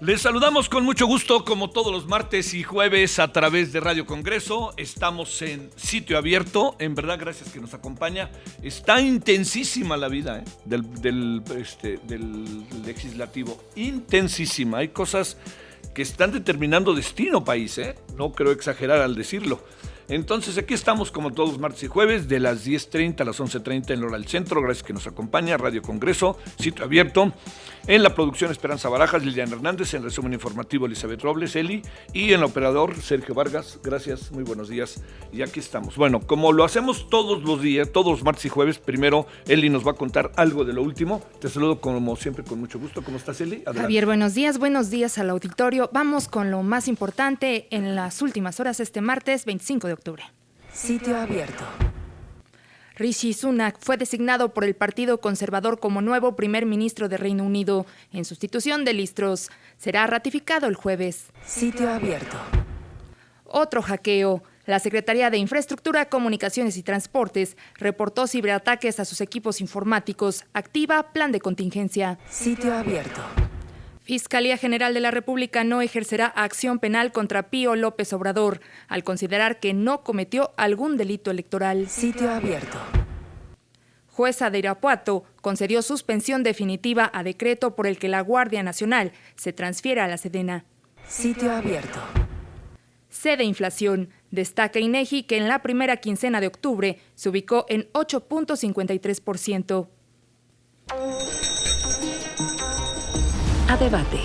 Les saludamos con mucho gusto, como todos los martes y jueves, a través de Radio Congreso. Estamos en sitio abierto. En verdad, gracias que nos acompaña. Está intensísima la vida del legislativo. Intensísima. Hay cosas que están determinando destino país. No creo exagerar al decirlo. Entonces, aquí estamos como todos los martes y jueves, de las 10:30 a las 11:30 en Hora del Centro. Gracias que nos acompaña. Radio Congreso, sitio abierto. En la producción, Esperanza Barajas, Liliana Hernández. En resumen informativo, Elizabeth Robles, Eli. Y en el operador, Sergio Vargas. Gracias, muy buenos días. Y aquí estamos. Bueno, como lo hacemos todos los días, todos los martes y jueves, primero Eli nos va a contar algo de lo último. Te saludo como siempre con mucho gusto. ¿Cómo estás, Eli? Adelante. Javier, buenos días al auditorio. Vamos con lo más importante en las últimas horas este martes 25 de octubre. Sitio abierto. Rishi Sunak fue designado por el Partido Conservador como nuevo primer ministro de Reino Unido, en sustitución de Liz Truss. Será ratificado el jueves. Sitio abierto. Otro hackeo. La Secretaría de Infraestructura, Comunicaciones y Transportes reportó ciberataques a sus equipos informáticos. Activa plan de contingencia. Sitio abierto. Fiscalía General de la República no ejercerá acción penal contra Pío López Obrador, al considerar que no cometió algún delito electoral. Sitio abierto. Jueza de Irapuato concedió suspensión definitiva a decreto por el que la Guardia Nacional se transfiere a la Sedena. Sitio abierto. Cede inflación. Destaca INEGI que en la primera quincena de octubre se ubicó en 8.53%. A debate.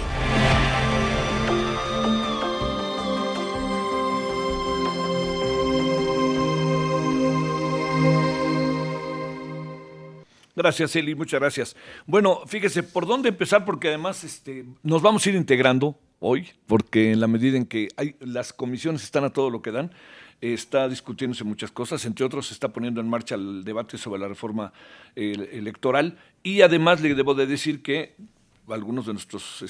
Gracias, Eli, muchas gracias. Bueno, fíjese, ¿por dónde empezar? Porque además nos vamos a ir integrando hoy, porque en la medida en que las comisiones están a todo lo que dan, está discutiéndose muchas cosas, entre otros se está poniendo en marcha el debate sobre la reforma electoral, y además le debo de decir que algunos de nuestros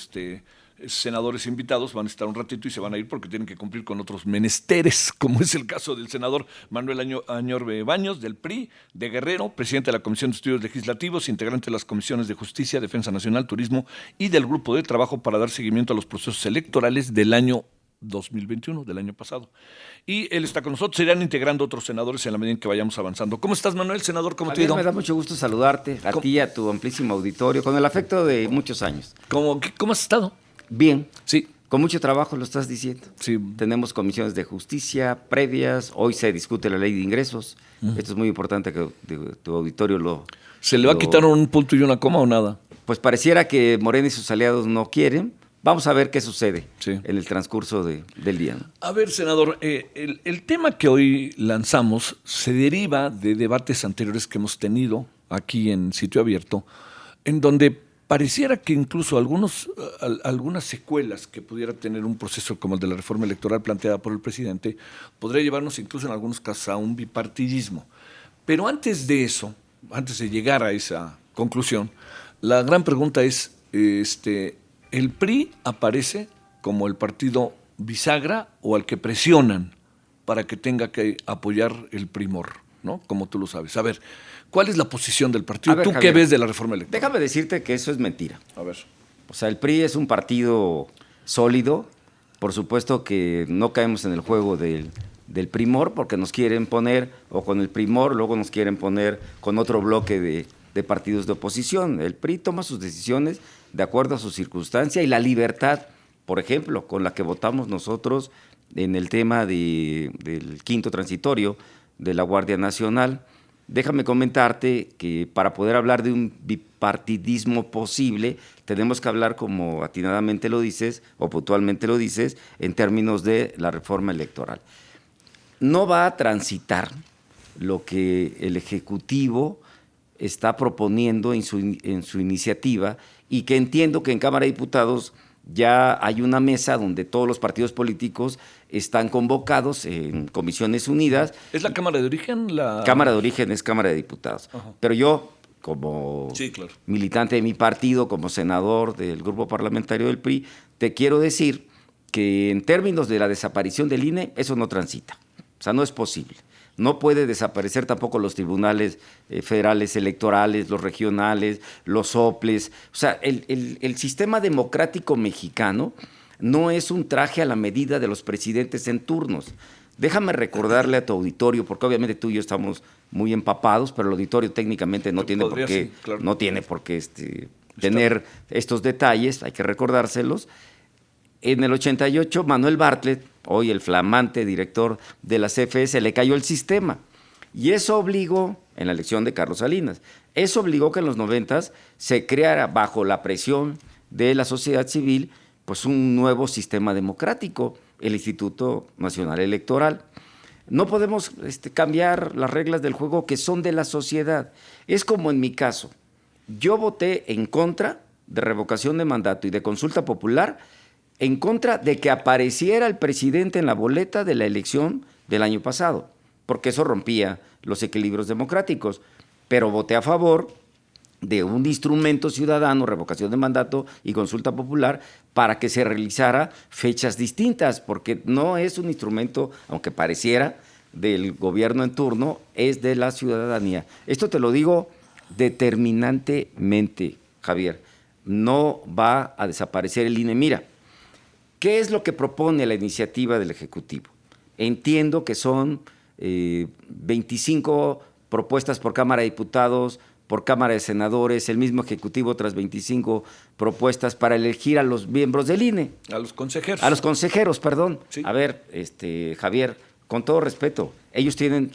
senadores invitados van a estar un ratito y se van a ir porque tienen que cumplir con otros menesteres, como es el caso del senador Manuel Añorbe Baños, del PRI, de Guerrero, presidente de la Comisión de Estudios Legislativos, integrante de las comisiones de Justicia, Defensa Nacional, Turismo y del Grupo de Trabajo para dar seguimiento a los procesos electorales del año 2021, del año pasado. Y él está con nosotros, se irán integrando otros senadores en la medida en que vayamos avanzando. ¿Cómo estás, Manuel, senador? ¿Cómo te ha ido? Me da mucho gusto saludarte, a ti y a tu amplísimo auditorio, con el afecto de muchos años. ¿Cómo has estado? Bien. Sí. Con mucho trabajo, lo estás diciendo. Sí. Tenemos comisiones de justicia previas, hoy se discute la ley de ingresos. Esto es muy importante que tu auditorio lo... ¿Se le va a quitar un punto y una coma o nada? Pues pareciera que Morena y sus aliados no quieren. Vamos a ver qué sucede en el transcurso del día, ¿no? A ver, senador, el tema que hoy lanzamos se deriva de debates anteriores que hemos tenido aquí en Sitio Abierto, en donde pareciera que incluso algunas secuelas que pudiera tener un proceso como el de la reforma electoral planteada por el presidente, podría llevarnos incluso en algunos casos a un bipartidismo. Pero antes de eso, antes de llegar a esa conclusión, la gran pregunta es, ¿el PRI aparece como el partido bisagra o al que presionan para que tenga que apoyar el primor, ¿no? Como tú lo sabes. A ver, ¿cuál es la posición del partido? ¿Tú qué ves de la reforma electoral? Déjame decirte que eso es mentira. A ver. O sea, el PRI es un partido sólido. Por supuesto que no caemos en el juego del primor porque nos quieren poner, o con el primor, luego nos quieren poner con otro bloque de partidos de oposición. El PRI toma sus decisiones de acuerdo a su circunstancia y la libertad, por ejemplo, con la que votamos nosotros en el tema del quinto transitorio de la Guardia Nacional. Déjame comentarte que para poder hablar de un bipartidismo posible, tenemos que hablar, como atinadamente lo dices, o puntualmente lo dices, en términos de la reforma electoral. No va a transitar lo que el Ejecutivo está proponiendo en su iniciativa, y que entiendo que en Cámara de Diputados ya hay una mesa donde todos los partidos políticos están convocados en comisiones unidas. ¿Es la Cámara de Origen? Cámara de Origen es Cámara de Diputados. Ajá. Pero yo, como militante de mi partido, como senador del grupo parlamentario del PRI, te quiero decir que en términos de la desaparición del INE, eso no transita. O sea, no es posible. No puede desaparecer tampoco los tribunales federales electorales, los regionales, los soples. O sea, el sistema democrático mexicano no es un traje a la medida de los presidentes en turnos. Déjame recordarle a tu auditorio, porque obviamente tú y yo estamos muy empapados, pero el auditorio técnicamente no tiene por qué, sí, claro. no tiene por qué tener estos detalles, hay que recordárselos. En el 88, Manuel Bartlett, hoy el flamante director de la CFE, le cayó el sistema. Y eso obligó, en la elección de Carlos Salinas, eso obligó que en los 90 se creara, bajo la presión de la sociedad civil, pues un nuevo sistema democrático, el Instituto Nacional Electoral. No podemos cambiar las reglas del juego que son de la sociedad. Es como en mi caso. Yo voté en contra de revocación de mandato y de consulta popular, en contra de que apareciera el presidente en la boleta de la elección del año pasado, porque eso rompía los equilibrios democráticos. Pero voté a favor de un instrumento ciudadano, revocación de mandato y consulta popular, para que se realizara fechas distintas, porque no es un instrumento, aunque pareciera, del gobierno en turno, es de la ciudadanía. Esto te lo digo determinantemente, Javier. No va a desaparecer el INE. Mira, ¿qué es lo que propone la iniciativa del Ejecutivo? Entiendo que son 25 propuestas por Cámara de Diputados, por Cámara de Senadores, el mismo Ejecutivo otras 25 propuestas para elegir a los miembros del INE. A los consejeros. A los consejeros, perdón. Sí. A ver, Javier, con todo respeto, ellos tienen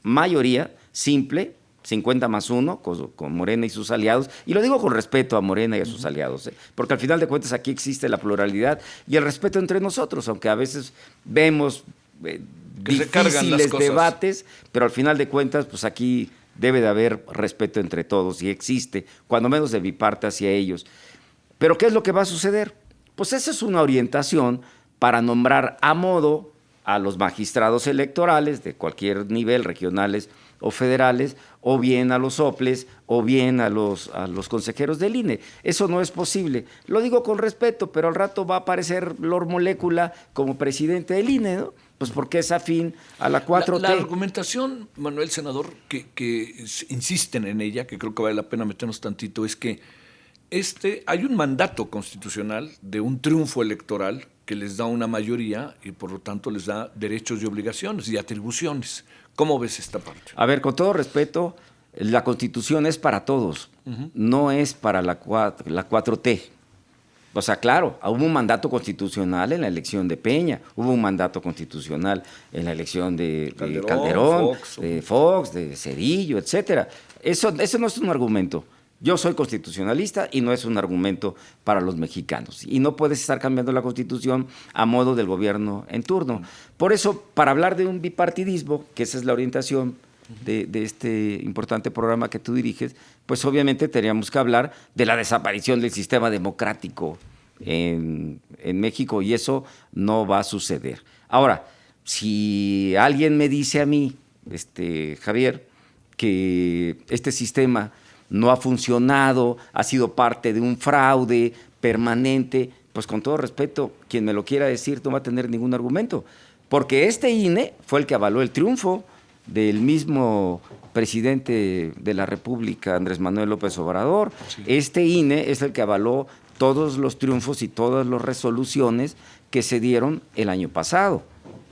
mayoría simple, 50+1, con Morena y sus aliados, y lo digo con respeto a Morena y a sus aliados, porque al final de cuentas aquí existe la pluralidad y el respeto entre nosotros, aunque a veces vemos que se cargan las difíciles cosas. debates, pero al final de cuentas, pues aquí debe de haber respeto entre todos y existe, cuando menos de mi parte hacia ellos. ¿Pero qué es lo que va a suceder? Pues esa es una orientación para nombrar a modo a los magistrados electorales de cualquier nivel, regionales o federales, o bien a los soples, o bien a los consejeros del INE. Eso no es posible. Lo digo con respeto, pero al rato va a aparecer Lord Molécula como presidente del INE, ¿no? Pues porque es afín a la 4T. La argumentación, Manuel, senador, que insisten en ella, que creo que vale la pena meternos tantito, es que hay un mandato constitucional de un triunfo electoral que les da una mayoría y por lo tanto les da derechos y obligaciones y atribuciones. ¿Cómo ves esta parte? A ver, con todo respeto, la Constitución es para todos, no es para la 4T. O sea, claro, hubo un mandato constitucional en la elección de Peña, hubo un mandato constitucional en la elección de Calderón, Fox, de Cedillo, etcétera. Eso no es un argumento. Yo soy constitucionalista y no es un argumento para los mexicanos. Y no puedes estar cambiando la Constitución a modo del gobierno en turno. Por eso, para hablar de un bipartidismo, que esa es la orientación de este importante programa que tú diriges, pues obviamente teníamos que hablar de la desaparición del sistema democrático en México, y eso no va a suceder. Ahora, si alguien me dice a mí, Javier, que este sistema no ha funcionado, ha sido parte de un fraude permanente, pues con todo respeto, quien me lo quiera decir no va a tener ningún argumento, porque este INE fue el que avaló el triunfo del mismo presidente de la República, Andrés Manuel López Obrador. Sí. Este INE es el que avaló todos los triunfos y todas las resoluciones que se dieron el año pasado,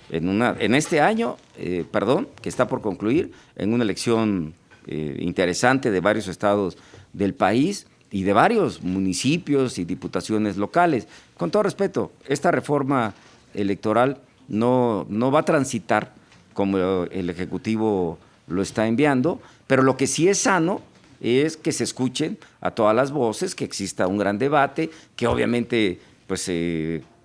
en este año, que está por concluir, en una elección interesante de varios estados del país y de varios municipios y diputaciones locales. Con todo respeto, esta reforma electoral no va a transitar como el Ejecutivo lo está enviando, pero lo que sí es sano es que se escuchen a todas las voces, que exista un gran debate, que obviamente pues,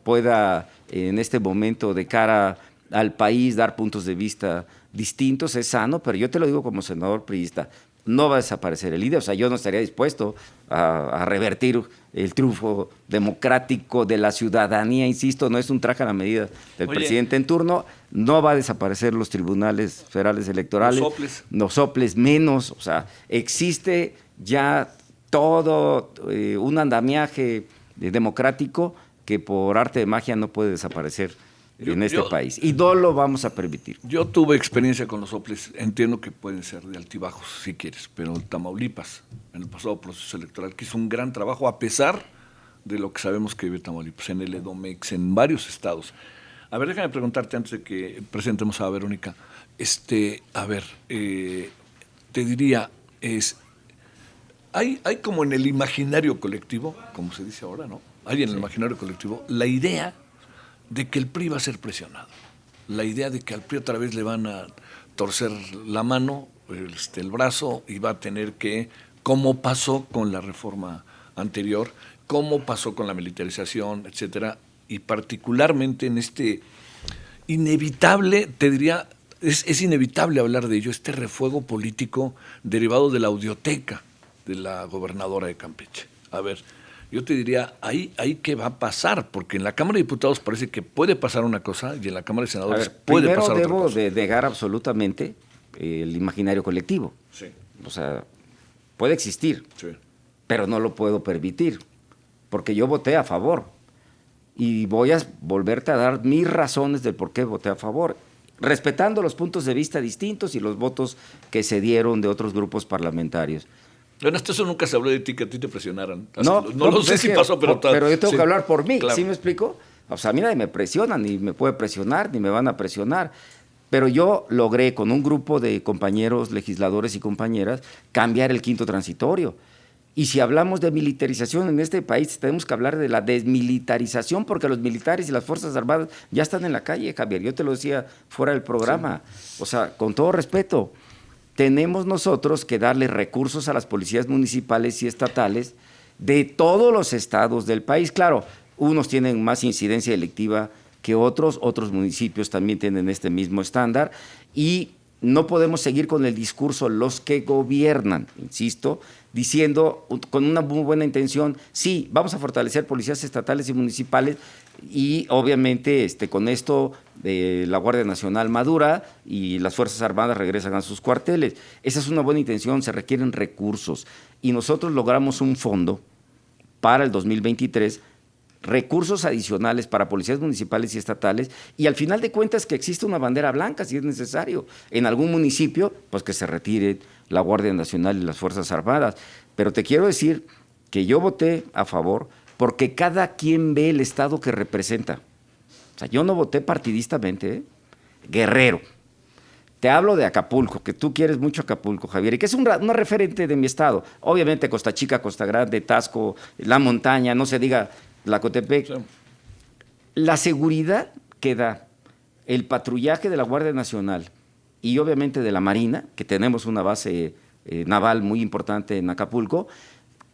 pueda en este momento de cara al país dar puntos de vista distintos, es sano, pero yo te lo digo como senador priista, no va a desaparecer el INE. O sea, yo no estaría dispuesto a revertir el triunfo democrático de la ciudadanía, insisto, no es un traje a la medida del presidente en turno, no va a desaparecer los tribunales federales electorales, los soples menos, o sea, existe ya todo un andamiaje democrático que por arte de magia no puede desaparecer en este país. Y no lo vamos a permitir. Yo tuve experiencia con los soples, entiendo que pueden ser de altibajos si quieres, pero Tamaulipas, en el pasado proceso electoral, que hizo un gran trabajo a pesar de lo que sabemos que vive Tamaulipas, en el Edomex, en varios estados. A ver, déjame preguntarte antes de que presentemos a Verónica. Te diría, hay como en el imaginario colectivo, como se dice ahora, ¿no? Hay en el imaginario colectivo la idea de que el PRI va a ser presionado. La idea de que al PRI otra vez le van a torcer la mano, el brazo, y va a tener que, como pasó con la reforma anterior, como pasó con la militarización, etcétera, y particularmente en este inevitable, te diría, es inevitable hablar de ello, este refuego político derivado de la audioteca de la gobernadora de Campeche. A ver, yo te diría, ahí qué va a pasar, porque en la Cámara de Diputados parece que puede pasar una cosa y en la Cámara de Senadores puede pasar otra cosa. Primero debo de negar absolutamente el imaginario colectivo. Sí. O sea, puede existir, Sí. pero no lo puedo permitir, porque yo voté a favor. Y voy a volverte a dar mis razones del por qué voté a favor, respetando los puntos de vista distintos y los votos que se dieron de otros grupos parlamentarios. Bueno, eso nunca se habló de ti, que a ti te presionaran. No lo pues sé es si que, pasó, pero... pero yo tengo sí, que hablar por mí, claro. ¿sí me explico? O sea, a mí nadie me presiona, ni me puede presionar, ni me van a presionar. Pero yo logré, con un grupo de compañeros legisladores y compañeras, cambiar el quinto transitorio. Y si hablamos de militarización en este país, tenemos que hablar de la desmilitarización, porque los militares y las Fuerzas Armadas ya están en la calle, Javier. Yo te lo decía fuera del programa. Sí. O sea, con todo respeto, tenemos nosotros que darle recursos a las policías municipales y estatales de todos los estados del país. Claro, unos tienen más incidencia delictiva que otros municipios también tienen este mismo estándar, y no podemos seguir con el discurso los que gobiernan, insisto, diciendo con una muy buena intención, sí, vamos a fortalecer policías estatales y municipales, y obviamente con esto la Guardia Nacional madura y las Fuerzas Armadas regresan a sus cuarteles. Esa es una buena intención, se requieren recursos, y nosotros logramos un fondo para el 2023, recursos adicionales para policías municipales y estatales, y al final de cuentas que existe una bandera blanca si es necesario. En algún municipio, pues que se retire la Guardia Nacional y las Fuerzas Armadas. Pero te quiero decir que yo voté a favor porque cada quien ve el estado que representa. O sea, yo no voté partidistamente, ¿eh? Guerrero. Te hablo de Acapulco, que tú quieres mucho Acapulco, Javier, y que es una referente de mi estado. Obviamente Costa Chica, Costa Grande, Taxco, La Montaña, no se diga Tlacotepec. Sí. La seguridad que da el patrullaje de la Guardia Nacional y obviamente de la Marina, que tenemos una base naval muy importante en Acapulco,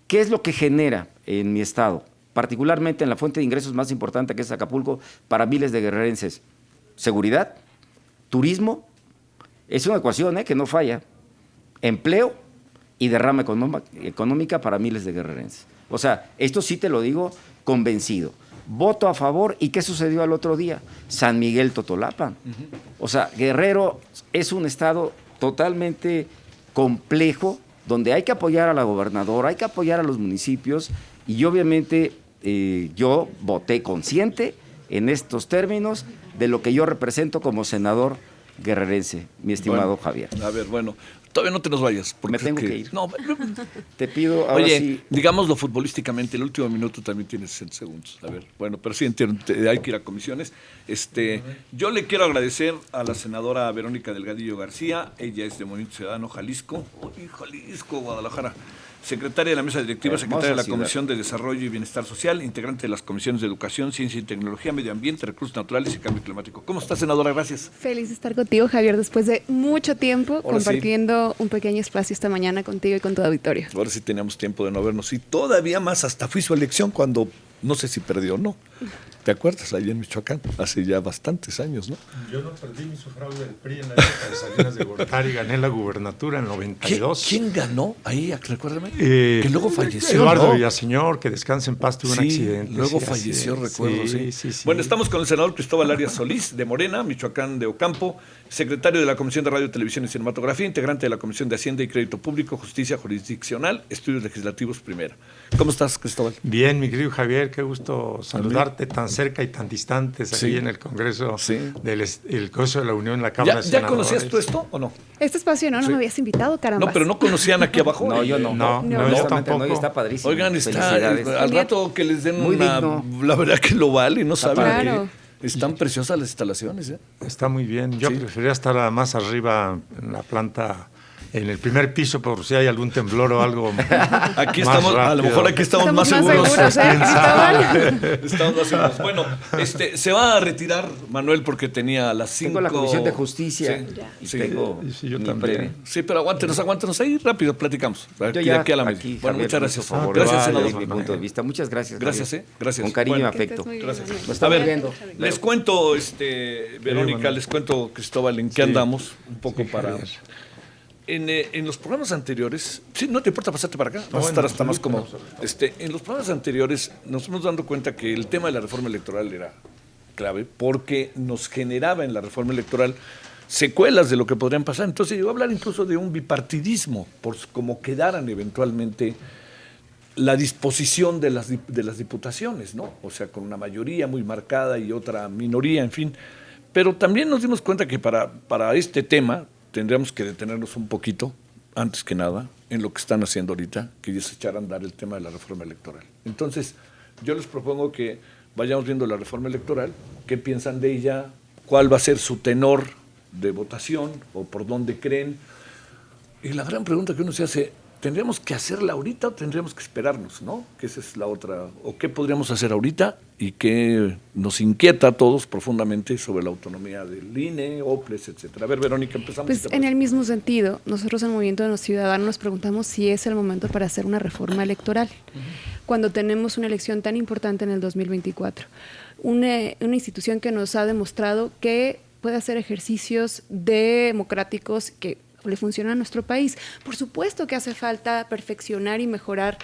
¿qué es lo que genera en mi estado? Particularmente en la fuente de ingresos más importante que es Acapulco para miles de guerrerenses. Seguridad, turismo, es una ecuación que no falla, empleo y derrama económica para miles de guerrerenses. O sea, esto sí te lo digo convencido. Voto a favor. ¿Y qué sucedió al otro día? San Miguel Totolapan. O sea, Guerrero es un estado totalmente complejo, donde hay que apoyar a la gobernadora, hay que apoyar a los municipios, y obviamente yo voté consciente en estos términos de lo que yo represento como senador guerrerense, mi estimado Javier. A ver, bueno, todavía no te nos vayas. Me tengo que ir. No, te pido ahora oye, sí. Digámoslo futbolísticamente, el último minuto también tienes 60 segundos. A ver, bueno, pero sí entiendo, hay que ir a comisiones. Yo le quiero agradecer a la senadora Verónica Delgadillo García, ella es de Movimiento Ciudadano Jalisco, Guadalajara. Secretaria de la Mesa Directiva, Hermosa secretaria de la ciudad. Comisión de Desarrollo y Bienestar Social, integrante de las comisiones de Educación, Ciencia y Tecnología, Medio Ambiente, Recursos Naturales y Cambio Climático. ¿Cómo está, senadora? Gracias. Feliz de estar contigo, Javier, después de mucho tiempo Ahora compartiendo un pequeño espacio esta mañana contigo y con tu auditorio. Ahora sí teníamos tiempo de no vernos. Y todavía más, hasta fui su elección cuando, no sé si perdió o no. ¿Te acuerdas? Allá en Michoacán, hace ya bastantes años, ¿no? Yo no perdí mi sufragio del PRI en la época de Salinas de Gortari, gané la gubernatura en el 92. ¿Quién ganó ahí? Recuérdame. Que luego falleció, Eduardo ¿no? Villaseñor, que descansa en paz, tuvo un accidente. Luego sí, falleció, recuerdo, sí. Bueno, estamos con el senador Cristóbal Arias Solís, de Morena, Michoacán de Ocampo, secretario de la Comisión de Radio, Televisión y Cinematografía, integrante de la Comisión de Hacienda y Crédito Público, Justicia Jurisdiccional, Estudios Legislativos Primera. ¿Cómo estás, Cristóbal? Bien, mi querido Javier, qué gusto saludarte tan cerca y tan distantes aquí Sí. en el Congreso Sí. el Congreso de la Unión, la Cámara de ¿Ya Senadores. conocías tú esto o no? Este espacio no Sí. me habías invitado, caramba. No, pero no conocían aquí abajo. No, yo no. No, no, yo honestamente no, y tampoco. está padrísimo. Oigan, está Felicidades. al rato que les den Muy una... digno. La verdad que lo vale, no saben Claro. que están preciosas las instalaciones. Está muy bien. Yo Sí. preferiría estar más arriba en la planta, en el primer piso, por si hay algún temblor o algo. Aquí más estamos, a lo rápido. mejor aquí estamos más Estamos más seguros. seguros, ¿eh, Cristóbal? Estamos más seguros. Bueno, se va a retirar Manuel porque tenía a las 5. Tengo la Comisión de Justicia Sí. y Sí. tengo Sí, yo mi también. premio. Sí, pero aguántenos ahí, rápido platicamos. Yo Aquí, ya, aquí a la mesa. aquí, Bueno, Javier, muchas con gracias. su favor, Gracias, vaya, senador. desde mi punto de vista. Muchas gracias. Gracias, Javier. gracias. Con cariño y Bueno, Que estés afecto. muy bien, Gracias. Manuel. Nos estamos A ver, viendo. Les cuento, Verónica, Manuel. les cuento, Cristóbal, en qué Sí. andamos un poco Sí, para... Javier. En los programas anteriores, sí, no te importa pasarte para acá, vas a bueno, estar hasta más absoluto, cómodo. En los programas anteriores nos fuimos dando cuenta que el tema de la reforma electoral era clave porque nos generaba en la reforma electoral secuelas de lo que podrían pasar. Entonces llegó a hablar incluso de un bipartidismo, por cómo quedaran eventualmente la disposición de las diputaciones, ¿no? O sea, con una mayoría muy marcada y otra minoría, en fin. Pero también nos dimos cuenta que para este tema tendríamos que detenernos un poquito, antes que nada, en lo que están haciendo ahorita, que es echar a andar el tema de la reforma electoral. Entonces, yo les propongo que vayamos viendo la reforma electoral, qué piensan de ella, cuál va a ser su tenor de votación o por dónde creen. Y la gran pregunta que uno se hace, ¿tendríamos que hacerla ahorita o tendríamos que esperarnos, no? Que esa es la otra. ¿O qué podríamos hacer ahorita y qué nos inquieta a todos profundamente sobre la autonomía del INE, OPLES, etcétera? A ver, Verónica, empezamos. Pues en el mismo sentido, nosotros en el Movimiento de los Ciudadanos nos preguntamos si es el momento para hacer una reforma electoral, cuando tenemos una elección tan importante en el 2024. Una institución que nos ha demostrado que puede hacer ejercicios democráticos que le funcionan a nuestro país. Por supuesto que hace falta perfeccionar y mejorar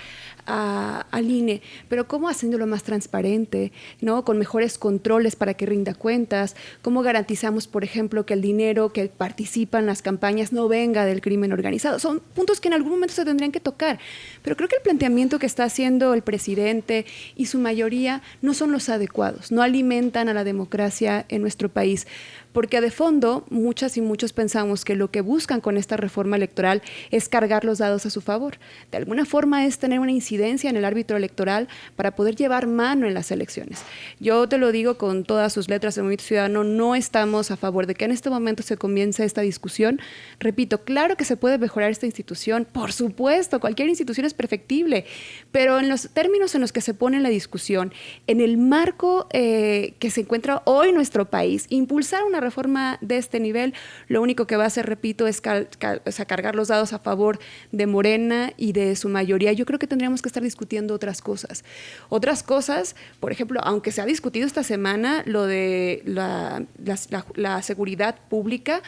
al INE, pero ¿cómo haciéndolo más transparente, ¿no? Con mejores controles para que rinda cuentas? ¿Cómo garantizamos, por ejemplo, que el dinero que participa en las campañas no venga del crimen organizado? Son puntos que en algún momento se tendrían que tocar, pero creo que el planteamiento que está haciendo el presidente y su mayoría no son los adecuados, no alimentan a la democracia en nuestro país, porque de fondo muchas y muchos pensamos que lo que buscan con esta reforma electoral es cargar los dados a su favor. De alguna forma es tener una incidencia en el árbitro electoral para poder llevar mano en las elecciones. Yo te lo digo con todas sus letras, el Movimiento Ciudadano no estamos a favor de que en este momento se comience esta discusión. Repito, claro que se puede mejorar esta institución, por supuesto, cualquier institución es perfectible, pero en los términos en los que se pone la discusión, en el marco que se encuentra hoy nuestro país, impulsar una reforma de este nivel, lo único que va a hacer, repito, es cargar los dados a favor de Morena y de su mayoría. Yo creo que tendríamos que estar discutiendo otras cosas. Otras cosas, por ejemplo, aunque se ha discutido esta semana lo de la seguridad pública,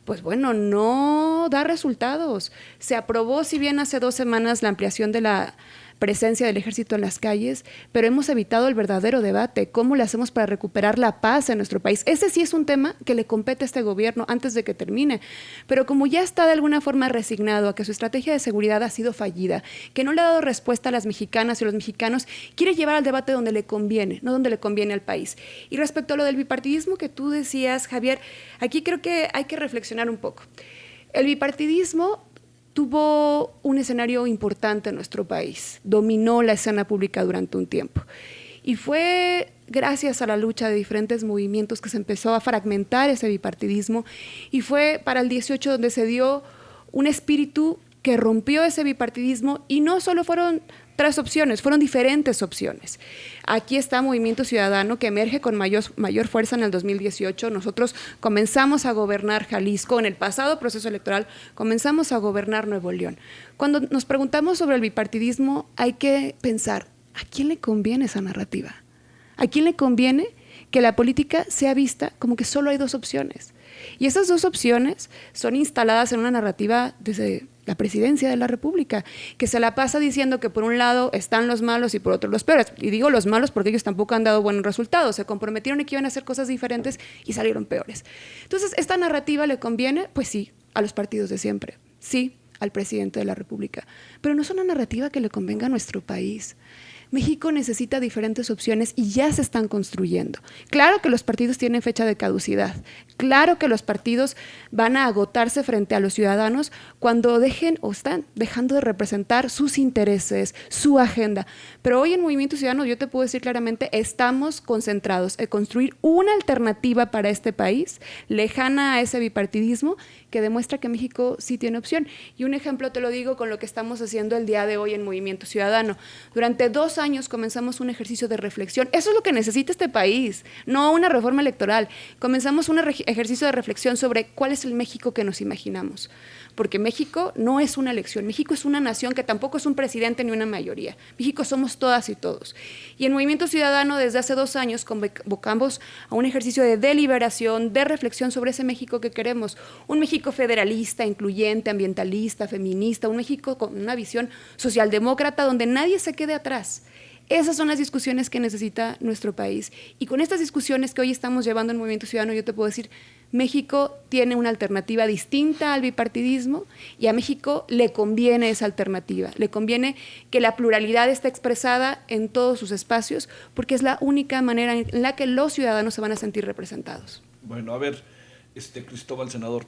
pues bueno, no da resultados. Se aprobó, si bien hace 2 semanas, la ampliación de la presencia del ejército en las calles, pero hemos evitado el verdadero debate. ¿Cómo le hacemos para recuperar la paz en nuestro país? Ese sí es un tema que le compete a este gobierno antes de que termine. Pero como ya está de alguna forma resignado a que su estrategia de seguridad ha sido fallida, que no le ha dado respuesta a las mexicanas y a los mexicanos, quiere llevar al debate donde le conviene, no donde le conviene al país. Y respecto a lo del bipartidismo que tú decías, Javier, aquí creo que hay que reflexionar un poco. El bipartidismo tuvo un escenario importante en nuestro país, dominó la escena pública durante un tiempo. Y fue gracias a la lucha de diferentes movimientos que se empezó a fragmentar ese bipartidismo, y fue para el 18 donde se dio un espíritu que rompió ese bipartidismo, y no solo fueron 3 opciones, fueron diferentes opciones. Aquí está Movimiento Ciudadano, que emerge con mayor fuerza en el 2018. Nosotros comenzamos a gobernar Jalisco, en el pasado proceso electoral comenzamos a gobernar Nuevo León. Cuando nos preguntamos sobre el bipartidismo, hay que pensar, ¿a quién le conviene esa narrativa? ¿A quién le conviene que la política sea vista como que solo hay 2 opciones? Y esas 2 opciones son instaladas en una narrativa desde la presidencia de la República, que se la pasa diciendo que por un lado están los malos y por otro los peores. Y digo los malos porque ellos tampoco han dado buenos resultados, se comprometieron y que iban a hacer cosas diferentes y salieron peores. Entonces, ¿esta narrativa le conviene? Pues sí, a los partidos de siempre, sí, al presidente de la República, pero no es una narrativa que le convenga a nuestro país. México necesita diferentes opciones y ya se están construyendo. Claro que los partidos tienen fecha de caducidad, claro que los partidos van a agotarse frente a los ciudadanos cuando dejen o están dejando de representar sus intereses, su agenda. Pero hoy en Movimiento Ciudadano, yo te puedo decir claramente, estamos concentrados en construir una alternativa para este país, lejana a ese bipartidismo, que demuestra que México sí tiene opción. Y un ejemplo te lo digo con lo que estamos haciendo el día de hoy en Movimiento Ciudadano. Durante 2 años comenzamos un ejercicio de reflexión. Eso es lo que necesita este país, no una reforma electoral. Comenzamos un ejercicio de reflexión sobre cuál es el México que nos imaginamos. Porque México no es una elección, México es una nación que tampoco es un presidente ni una mayoría. México somos todas y todos. Y en Movimiento Ciudadano, desde hace 2 años, convocamos a un ejercicio de deliberación, de reflexión sobre ese México que queremos. Un México federalista, incluyente, ambientalista, feminista, un México con una visión socialdemócrata donde nadie se quede atrás. Esas son las discusiones que necesita nuestro país. Y con estas discusiones que hoy estamos llevando en Movimiento Ciudadano, yo te puedo decir, México tiene una alternativa distinta al bipartidismo y a México le conviene esa alternativa. Le conviene que la pluralidad esté expresada en todos sus espacios porque es la única manera en la que los ciudadanos se van a sentir representados. Bueno, a ver, Cristóbal, senador,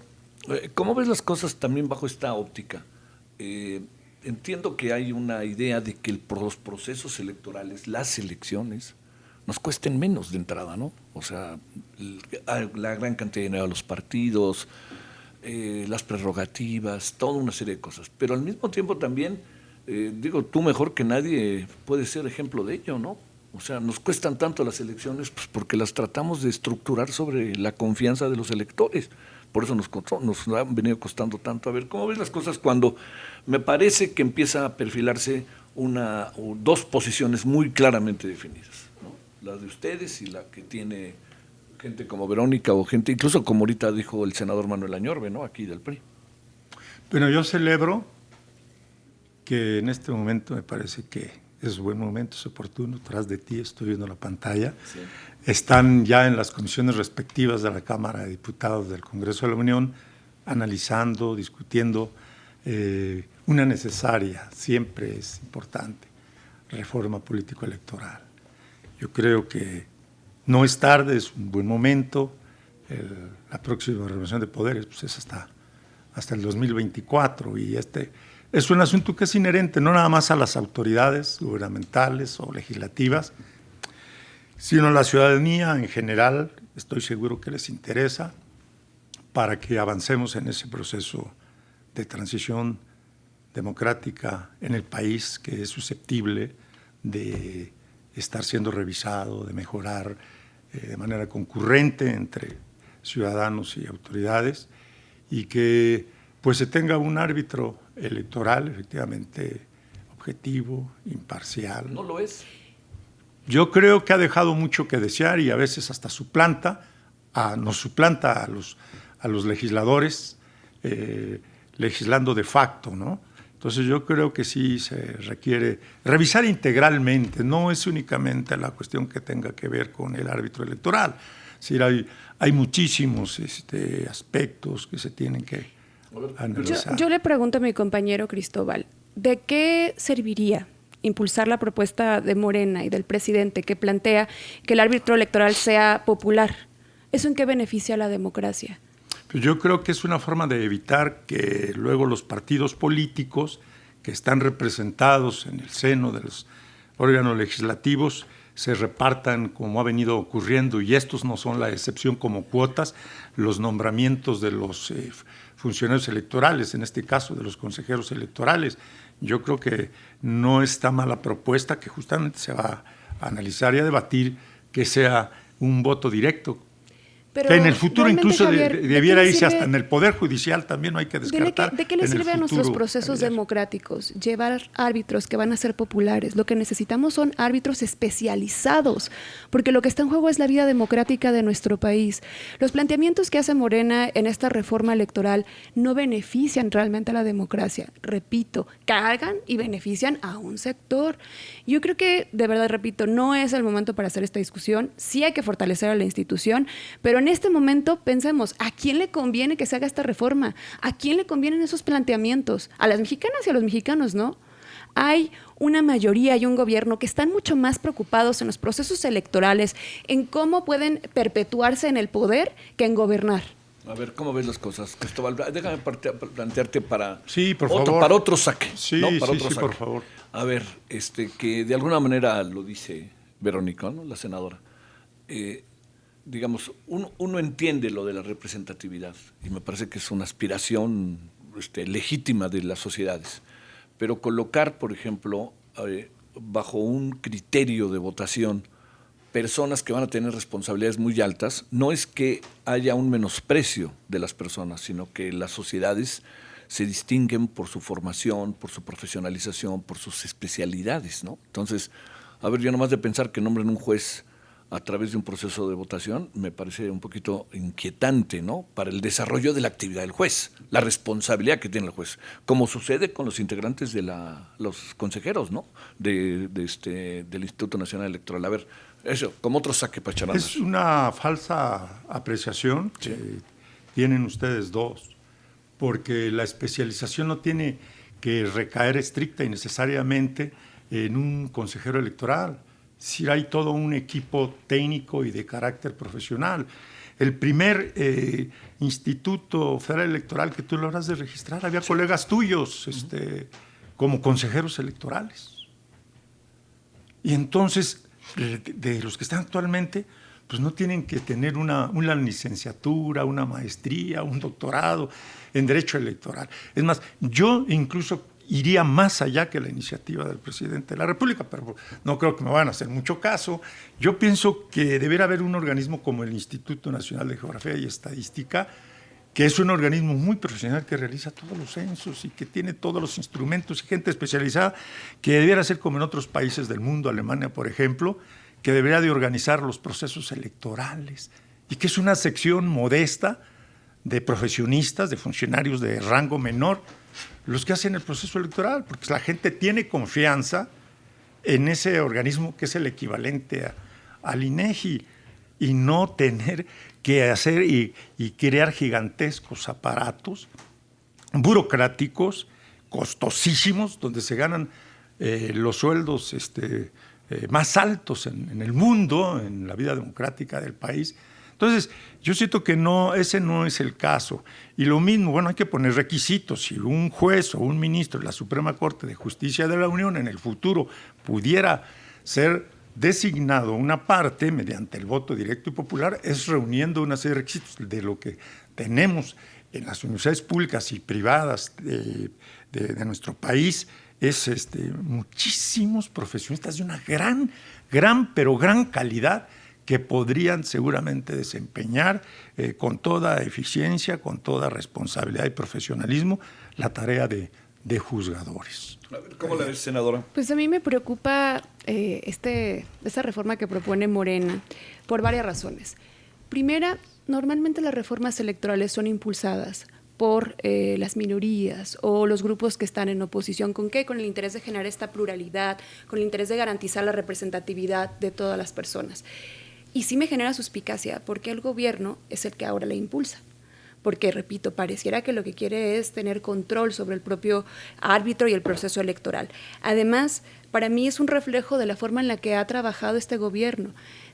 ¿cómo ves las cosas también bajo esta óptica? Entiendo que hay una idea de que los procesos electorales, las elecciones, nos cuesten menos de entrada, ¿no? O sea, la gran cantidad de dinero a los partidos, las prerrogativas, toda una serie de cosas. Pero al mismo tiempo también, tú mejor que nadie puedes ser ejemplo de ello, ¿no? O sea, nos cuestan tanto las elecciones pues porque las tratamos de estructurar sobre la confianza de los electores. Por eso nos han venido costando tanto. A ver, ¿cómo ves las cosas cuando me parece que empieza a perfilarse una o 2 posiciones muy claramente definidas, ¿no? La de ustedes y la que tiene gente como Verónica o gente, incluso como ahorita dijo el senador Manuel Añorbe, ¿no? Aquí del PRI. Bueno, yo celebro que en este momento me parece que es buen momento, es oportuno. Tras de ti estoy viendo la pantalla. Sí. Están ya en las comisiones respectivas de la Cámara de Diputados del Congreso de la Unión analizando, discutiendo una necesaria, siempre es importante, reforma político-electoral. Yo creo que no es tarde, es un buen momento. La próxima renovación de poderes pues es hasta el 2024 y es un asunto que es inherente no nada más a las autoridades gubernamentales o legislativas, sino a la ciudadanía en general. Estoy seguro que les interesa para que avancemos en ese proceso de transición democrática en el país que es susceptible de estar siendo revisado, de mejorar de manera concurrente entre ciudadanos y autoridades y que pues se tenga un árbitro electoral efectivamente objetivo, imparcial. ¿No lo es? Yo creo que ha dejado mucho que desear y a veces hasta nos suplanta a los legisladores legislando de facto, ¿no? Entonces yo creo que sí se requiere revisar integralmente, no es únicamente la cuestión que tenga que ver con el árbitro electoral. Es decir, hay muchísimos aspectos que se tienen que analizar. Yo le pregunto a mi compañero Cristóbal, ¿de qué serviría impulsar la propuesta de Morena y del presidente que plantea que el árbitro electoral sea popular? ¿Eso en qué beneficia a la democracia? Pues yo creo que es una forma de evitar que luego los partidos políticos que están representados en el seno de los órganos legislativos se repartan, como ha venido ocurriendo, y estos no son la excepción, como cuotas, los nombramientos de los funcionarios electorales, en este caso de los consejeros electorales. Yo creo que no está mala propuesta, que justamente se va a analizar y a debatir, que sea un voto directo. Pero que en el futuro incluso Javier, debiera irse hasta en el Poder Judicial, también no hay que descartar. ¿De qué le sirve a nuestros procesos democráticos llevar árbitros que van a ser populares? Lo que necesitamos son árbitros especializados, porque lo que está en juego es la vida democrática de nuestro país. Los planteamientos que hace Morena en esta reforma electoral no benefician realmente a la democracia. Repito, cargan y benefician a un sector. Yo creo que, de verdad, repito, no es el momento para hacer esta discusión. Sí hay que fortalecer a la institución, pero en este momento pensemos, ¿a quién le conviene que se haga esta reforma? ¿A quién le convienen esos planteamientos? A las mexicanas y a los mexicanos, ¿no? Hay una mayoría y un gobierno que están mucho más preocupados en los procesos electorales, en cómo pueden perpetuarse en el poder, que en gobernar. A ver, ¿cómo ves las cosas, Cristóbal? Déjame plantearte para, Sí, por favor. para otro saque. Sí, ¿no? Para sí, otro sí, saque. por favor. A ver, que de alguna manera lo dice Verónica, ¿no? La senadora. Digamos, uno entiende lo de la representatividad y me parece que es una aspiración legítima de las sociedades. Pero colocar, por ejemplo, bajo un criterio de votación personas que van a tener responsabilidades muy altas, no es que haya un menosprecio de las personas, sino que las sociedades se distinguen por su formación, por su profesionalización, por sus especialidades, ¿no? Entonces, a ver, yo nomás de pensar que nombren un juez a través de un proceso de votación me parece un poquito inquietante, ¿no? Para el desarrollo de la actividad del juez, la responsabilidad que tiene el juez, como sucede con los integrantes de los consejeros, ¿no? Del Instituto Nacional Electoral. A ver, eso, como otro saque para echar a andar. Es una falsa apreciación que tienen ustedes dos, porque la especialización no tiene que recaer estricta y necesariamente en un consejero electoral. Sí, hay todo un equipo técnico y de carácter profesional. El primer Instituto Federal Electoral que tú logras de registrar, había colegas tuyos como consejeros electorales. Y entonces, de los que están actualmente, pues no tienen que tener una licenciatura, una maestría, un doctorado en Derecho Electoral. Es más, yo incluso iría más allá que la iniciativa del presidente de la República, pero no creo que me van a hacer mucho caso. Yo pienso que debería haber un organismo como el Instituto Nacional de Geografía y Estadística, que es un organismo muy profesional que realiza todos los censos y que tiene todos los instrumentos y gente especializada, que debiera ser como en otros países del mundo, Alemania, por ejemplo, que debería de organizar los procesos electorales y que es una sección modesta de profesionistas, de funcionarios de rango menor, los que hacen el proceso electoral, porque la gente tiene confianza en ese organismo que es el equivalente al INEGI y no tener que hacer y crear gigantescos aparatos burocráticos, costosísimos, donde se ganan los sueldos más altos en el mundo, en la vida democrática del país. Entonces, yo siento que ese no es el caso. Y lo mismo, bueno, hay que poner requisitos. Si un juez o un ministro de la Suprema Corte de Justicia de la Unión en el futuro pudiera ser designado una parte mediante el voto directo y popular, es reuniendo una serie de requisitos de lo que tenemos en las universidades públicas y privadas de nuestro país. Es muchísimos profesionistas de una gran calidad que podrían seguramente desempeñar con toda eficiencia, con toda responsabilidad y profesionalismo la tarea de juzgadores. ¿Cómo la ves, senadora? Pues a mí me preocupa esta reforma que propone Morena por varias razones. Primera, normalmente las reformas electorales son impulsadas por las minorías o los grupos que están en oposición. ¿Con qué? Con el interés de generar esta pluralidad, con el interés de garantizar la representatividad de todas las personas. Y sí me genera suspicacia porque el gobierno es el que ahora la impulsa. Porque, repito, pareciera que lo que quiere es tener control sobre el propio árbitro y el proceso electoral. Además, para mí es un reflejo de la forma en la que ha trabajado este gobierno.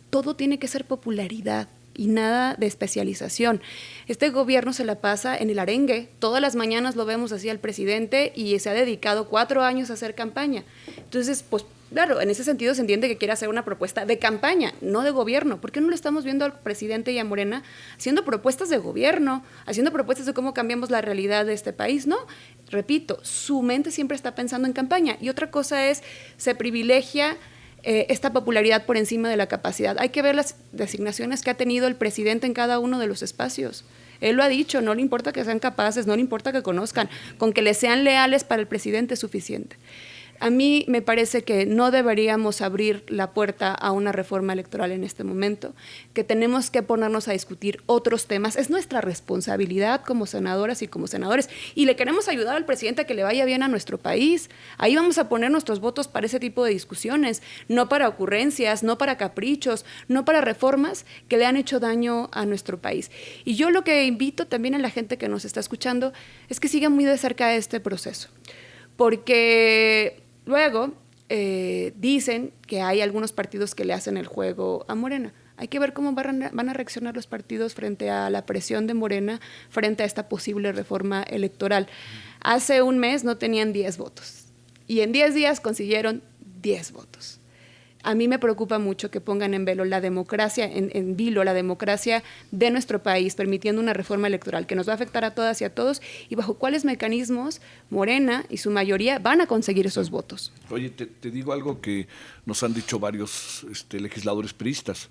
Todo tiene que ser popularidad y nada de especialización. Este gobierno se la pasa en el arengue. Todas las mañanas lo vemos así al presidente y se ha dedicado 4 años a hacer campaña. Entonces, pues, claro, en ese sentido se entiende que quiere hacer una propuesta de campaña, no de gobierno. ¿Por qué no lo estamos viendo al presidente y a Morena haciendo propuestas de gobierno, haciendo propuestas de cómo cambiamos la realidad de este país? No, repito, su mente siempre está pensando en campaña. Y otra cosa es, se privilegia esta popularidad por encima de la capacidad. Hay que ver las designaciones que ha tenido el presidente en cada uno de los espacios. Él lo ha dicho, no le importa que sean capaces, no le importa que conozcan, con que le sean leales para el presidente es suficiente. A mí me parece que no deberíamos abrir la puerta a una reforma electoral en este momento, que tenemos que ponernos a discutir otros temas. Es nuestra responsabilidad como senadoras y como senadores. Y le queremos ayudar al presidente a que le vaya bien a nuestro país. Ahí vamos a poner nuestros votos para ese tipo de discusiones, no para ocurrencias, no para caprichos, no para reformas que le han hecho daño a nuestro país. Y yo lo que invito también a la gente que nos está escuchando es que siga muy de cerca este proceso, porque Luego, dicen que hay algunos partidos que le hacen el juego a Morena. Hay que ver cómo van a reaccionar los partidos frente a la presión de Morena, frente a esta posible reforma electoral. Hace un mes no tenían 10 votos y en 10 días consiguieron 10 votos. A mí me preocupa mucho que pongan en vilo la democracia, en vilo la democracia de nuestro país, permitiendo una reforma electoral que nos va a afectar a todas y a todos, y bajo cuáles mecanismos Morena y su mayoría van a conseguir esos votos. Oye, te digo algo que nos han dicho varios legisladores priistas,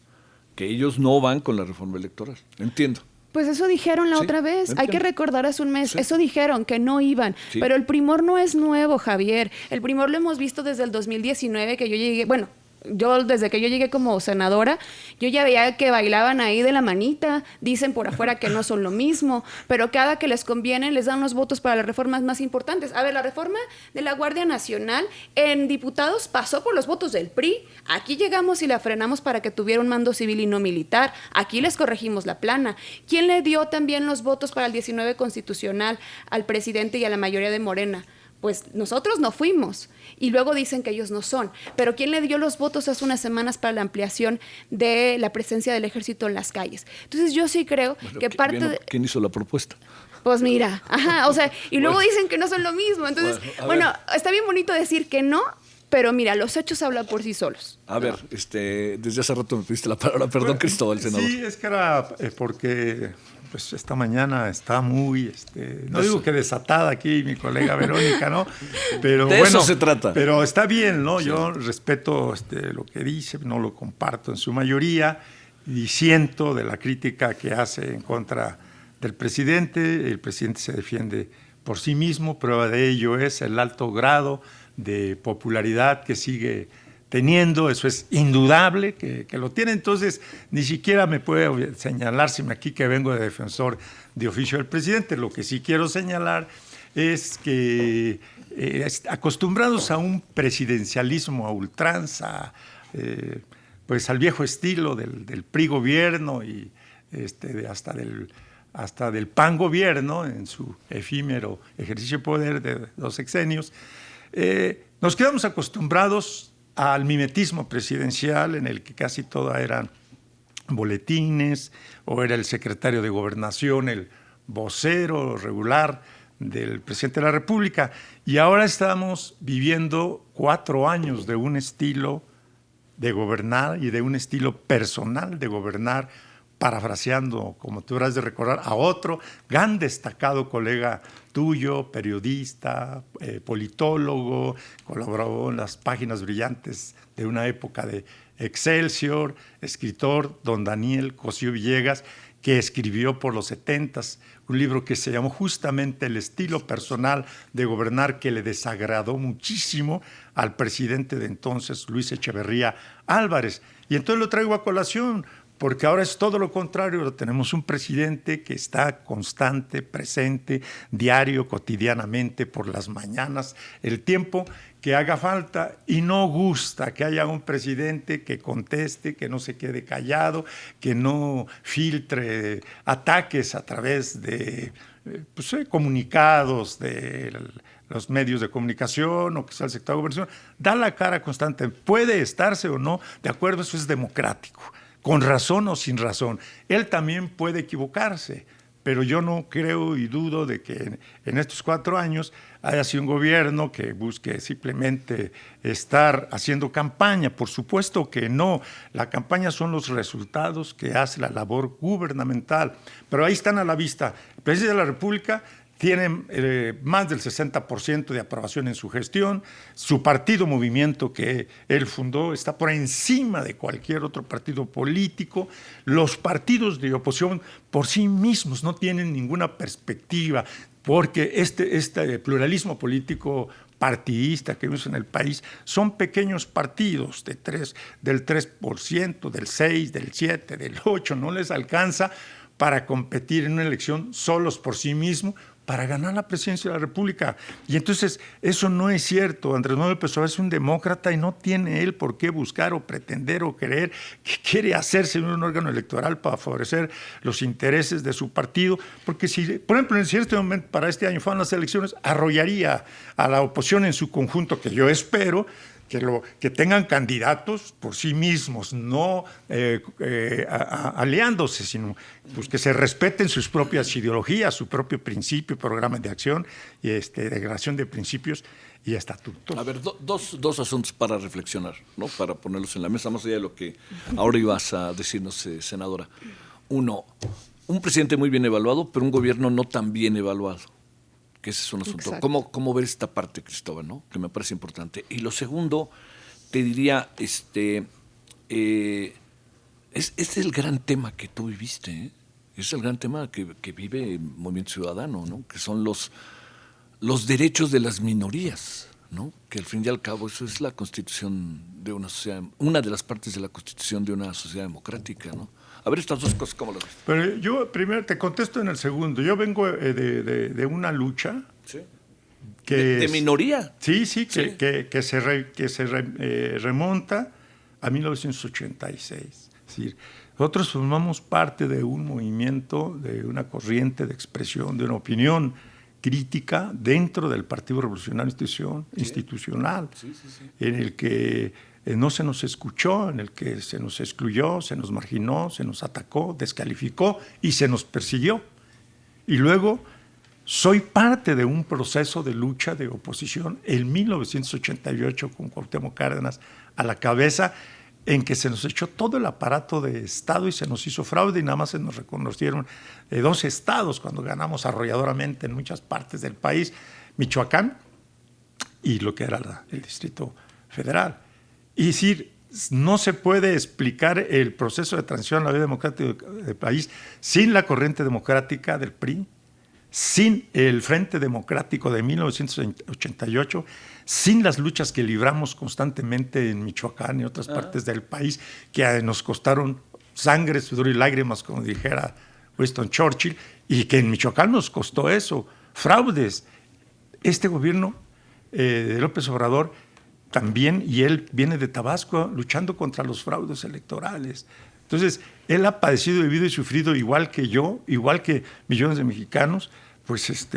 que ellos no van con la reforma electoral. Entiendo. Pues eso dijeron la Sí, otra vez. entiendo. Hay que recordar hace un mes. Sí. Eso dijeron, que no iban. Sí. Pero el primor no es nuevo, Javier. El primor lo hemos visto desde el 2019, que yo llegué, bueno, yo desde que yo llegué como senadora, yo ya veía que bailaban ahí de la manita, dicen por afuera que no son lo mismo, pero cada que les conviene les dan los votos para las reformas más importantes. A ver, la reforma de la Guardia Nacional en diputados pasó por los votos del PRI. Aquí llegamos y la frenamos para que tuviera un mando civil y no militar. Aquí les corregimos la plana. ¿Quién le dio también los votos para el 19 constitucional al presidente y a la mayoría de Morena? Pues nosotros no fuimos, y luego dicen que ellos no son. Pero ¿quién le dio los votos hace unas semanas para la ampliación de la presencia del ejército en las calles? Entonces yo sí creo que parte de... ¿Quién hizo la propuesta? Pues mira, ajá, o sea, y luego dicen que no son lo mismo. Entonces, Bueno, está bien bonito decir que no, pero mira, los hechos hablan por sí solos. A ver, desde hace rato me pediste la palabra. Perdón, Cristóbal, senador. Sí, es que era porque pues esta mañana está muy, no digo que desatada aquí mi colega Verónica, ¿no? Pero De bueno, eso se trata. Pero está bien, ¿no? Sí. Yo respeto lo que dice, no lo comparto en su mayoría y siento de la crítica que hace en contra del presidente. El presidente se defiende por sí mismo, prueba de ello es el alto grado de popularidad que sigue teniendo, eso es indudable que lo tiene. Entonces ni siquiera me puede señalárseme aquí que vengo de defensor de oficio del presidente. Lo que sí quiero señalar es que acostumbrados a un presidencialismo a ultranza, pues al viejo estilo del PRI gobierno y hasta del PAN gobierno en su efímero ejercicio de poder de 2 sexenios, nos quedamos acostumbrados al mimetismo presidencial en el que casi todo eran boletines, o era el secretario de Gobernación, el vocero regular del presidente de la República. Y ahora estamos viviendo 4 años de un estilo de gobernar y de un estilo personal de gobernar, parafraseando, como tú habrás de recordar, a otro gran destacado colega tuyo, periodista, politólogo, colaboró en las páginas brillantes de una época de Excelsior, escritor, don Daniel Cosío Villegas, que escribió por los 70s un libro que se llamó justamente El estilo personal de gobernar, que le desagradó muchísimo al presidente de entonces, Luis Echeverría Álvarez. Y entonces lo traigo a colación, porque ahora es todo lo contrario. Tenemos un presidente que está constante, presente, diario, cotidianamente, por las mañanas, el tiempo que haga falta, y no gusta que haya un presidente que conteste, que no se quede callado, que no filtre ataques a través de comunicados de los medios de comunicación o que sea el sector de gobernación. Da la cara constante. Puede estarse o no de acuerdo, eso es democrático, con razón o sin razón. Él también puede equivocarse, pero yo no creo y dudo de que en estos 4 años haya sido un gobierno que busque simplemente estar haciendo campaña. Por supuesto que no. La campaña son los resultados que hace la labor gubernamental, pero ahí están a la vista. El presidente de la República tiene más del 60% de aprobación en su gestión. Su partido Movimiento, que él fundó, está por encima de cualquier otro partido político. Los partidos de oposición por sí mismos no tienen ninguna perspectiva, porque este pluralismo político partidista que vemos en el país son pequeños partidos del 3%, del 6%, del 7%, del 8%. No les alcanza para competir en una elección solos por sí mismos, para ganar la presidencia de la República. Y entonces eso no es cierto. Andrés Manuel López Obrador es un demócrata y no tiene él por qué buscar o pretender o creer que quiere hacerse un órgano electoral para favorecer los intereses de su partido, porque si, por ejemplo, en este momento, para este año fueran las elecciones, arrollaría a la oposición en su conjunto, que yo espero que tengan candidatos por sí mismos, no aliándose, sino pues, que se respeten sus propias ideologías, su propio principio, programa de acción, y declaración de principios y estatutos. A ver, dos asuntos para reflexionar, ¿no? Para ponerlos en la mesa, más allá de lo que ahora ibas a decirnos, senadora. Uno, un presidente muy bien evaluado, pero un gobierno no tan bien evaluado. Que ese es un asunto. ¿Cómo ver esta parte, Cristóbal, ¿no? Que me parece importante. Y lo segundo, te diría, este es el gran tema que tú viviste, ¿eh? Es el gran tema que vive el Movimiento Ciudadano, ¿no? Que son los derechos de las minorías, ¿no? Que al fin y al cabo eso es la constitución de una sociedad, una de las partes de la constitución de una sociedad democrática, ¿no? A ver, estas dos cosas, ¿cómo las ves? Pero yo primero te contesto en el segundo. Yo vengo de una lucha. ¿Sí? Que ¿De minoría? Sí, que se remonta a 1986. Es decir, nosotros formamos parte de un movimiento, de una corriente de expresión, de una opinión crítica dentro del Partido Revolucionario Institucional, en el que no se nos escuchó, en el que se nos excluyó, se nos marginó, se nos atacó, descalificó y se nos persiguió. Y luego soy parte de un proceso de lucha, de oposición, en 1988 con Cuauhtémoc Cárdenas a la cabeza, en que se nos echó todo el aparato de Estado y se nos hizo fraude y nada más se nos reconocieron 2 estados cuando ganamos arrolladoramente en muchas partes del país, Michoacán y lo que era el Distrito Federal. Y decir, no se puede explicar el proceso de transición a la vida democrática del país sin la corriente democrática del PRI, sin el Frente Democrático de 1988, sin las luchas que libramos constantemente en Michoacán y otras partes del país, que nos costaron sangre, sudor y lágrimas, como dijera Winston Churchill, y que en Michoacán nos costó eso, fraudes. Este gobierno de López Obrador también, y él viene de Tabasco luchando contra los fraudes electorales. Entonces, él ha padecido, vivido y sufrido igual que yo, igual que millones de mexicanos, pues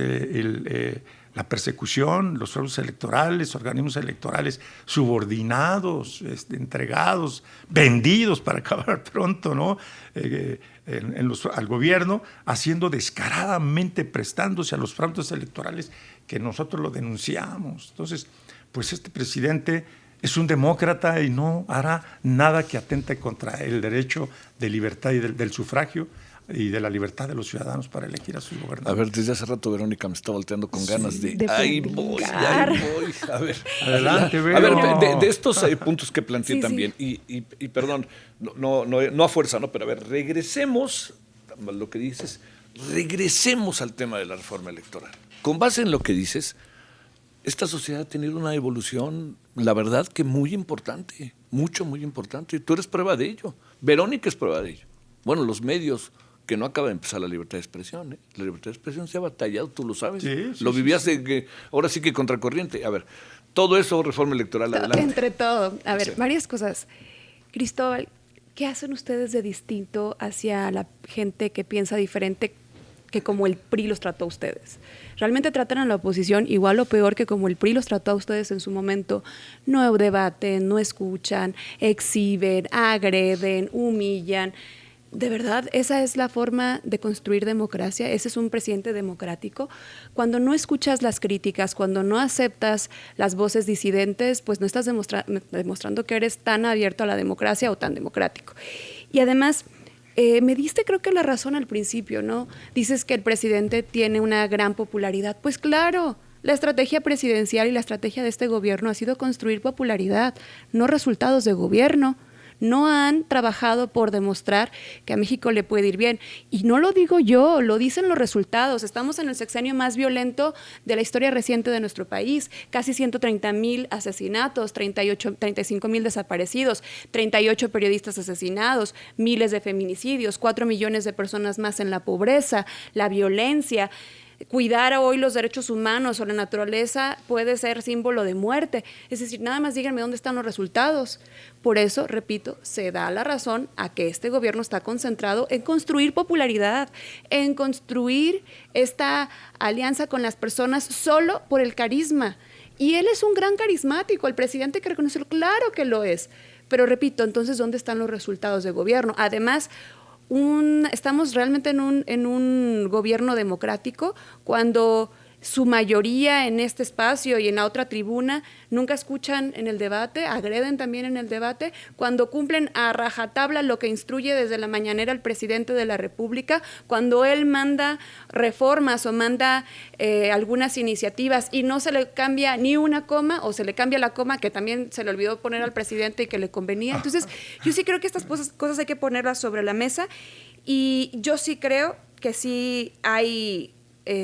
la persecución, los fraudes electorales, organismos electorales subordinados, entregados, vendidos para acabar pronto, ¿no? Al gobierno, haciendo descaradamente, prestándose a los fraudes electorales que nosotros lo denunciamos. Entonces, pues este presidente es un demócrata y no hará nada que atente contra el derecho de libertad y del sufragio y de la libertad de los ciudadanos para elegir a sus gobernantes. A ver, desde hace rato Verónica me está volteando con ganas de ahí voy. A ver, adelante, a ver, de estos puntos que planteé también, y perdón, no a fuerza, ¿no? Pero a ver, regresemos, lo que dices, regresemos al tema de la reforma electoral. Con base en lo que dices, esta sociedad ha tenido una evolución, la verdad que muy importante, muy importante. Tú eres prueba de ello. Verónica es prueba de ello. Bueno, los medios, que no acaba de empezar la libertad de expresión, ¿eh? La libertad de expresión se ha batallado, tú lo sabes. Sí, lo vivías ahora sí que contracorriente. A ver, todo eso, reforma electoral, adelante. Entre todo. A ver, varias cosas. Cristóbal, ¿qué hacen ustedes de distinto hacia la gente que piensa diferente que como el PRI los trató a ustedes? ¿Realmente tratan a la oposición igual o peor que como el PRI los trató a ustedes en su momento? No debaten, no escuchan, exhiben, agreden, humillan. ¿De verdad esa es la forma de construir democracia? ¿Ese es un presidente democrático? Cuando no escuchas las críticas, cuando no aceptas las voces disidentes, pues no estás demostrando que eres tan abierto a la democracia o tan democrático. Y además, me diste creo que la razón al principio, ¿no? Dices que el presidente tiene una gran popularidad. Pues claro, la estrategia presidencial y la estrategia de este gobierno ha sido construir popularidad, no resultados de gobierno. No han trabajado por demostrar que a México le puede ir bien. Y no lo digo yo, lo dicen los resultados. Estamos en el sexenio más violento de la historia reciente de nuestro país. Casi 130,000 asesinatos, 35,000 desaparecidos, 38 periodistas asesinados, miles de feminicidios, 4 millones de personas más en la pobreza, la violencia. cuidar hoy los derechos humanos o la naturaleza puede ser símbolo de muerte. Es decir, nada más díganme dónde están los resultados. Por eso, repito, se da la razón a que este gobierno está concentrado en construir popularidad, en construir esta alianza con las personas solo por el carisma. Y él es un gran carismático, el presidente hay que reconocerlo, claro que lo es. Pero repito, entonces, ¿dónde están los resultados de gobierno? Además, estamos realmente en un gobierno democrático cuando su mayoría en este espacio y en la otra tribuna nunca escuchan en el debate, agreden también en el debate, cuando cumplen a rajatabla lo que instruye desde la mañanera el presidente de la República, cuando él manda reformas o manda algunas iniciativas y no se le cambia ni una coma o se le cambia la coma que también se le olvidó poner al presidente y que le convenía. Entonces, yo sí creo que estas cosas hay que ponerlas sobre la mesa y yo sí creo que sí hay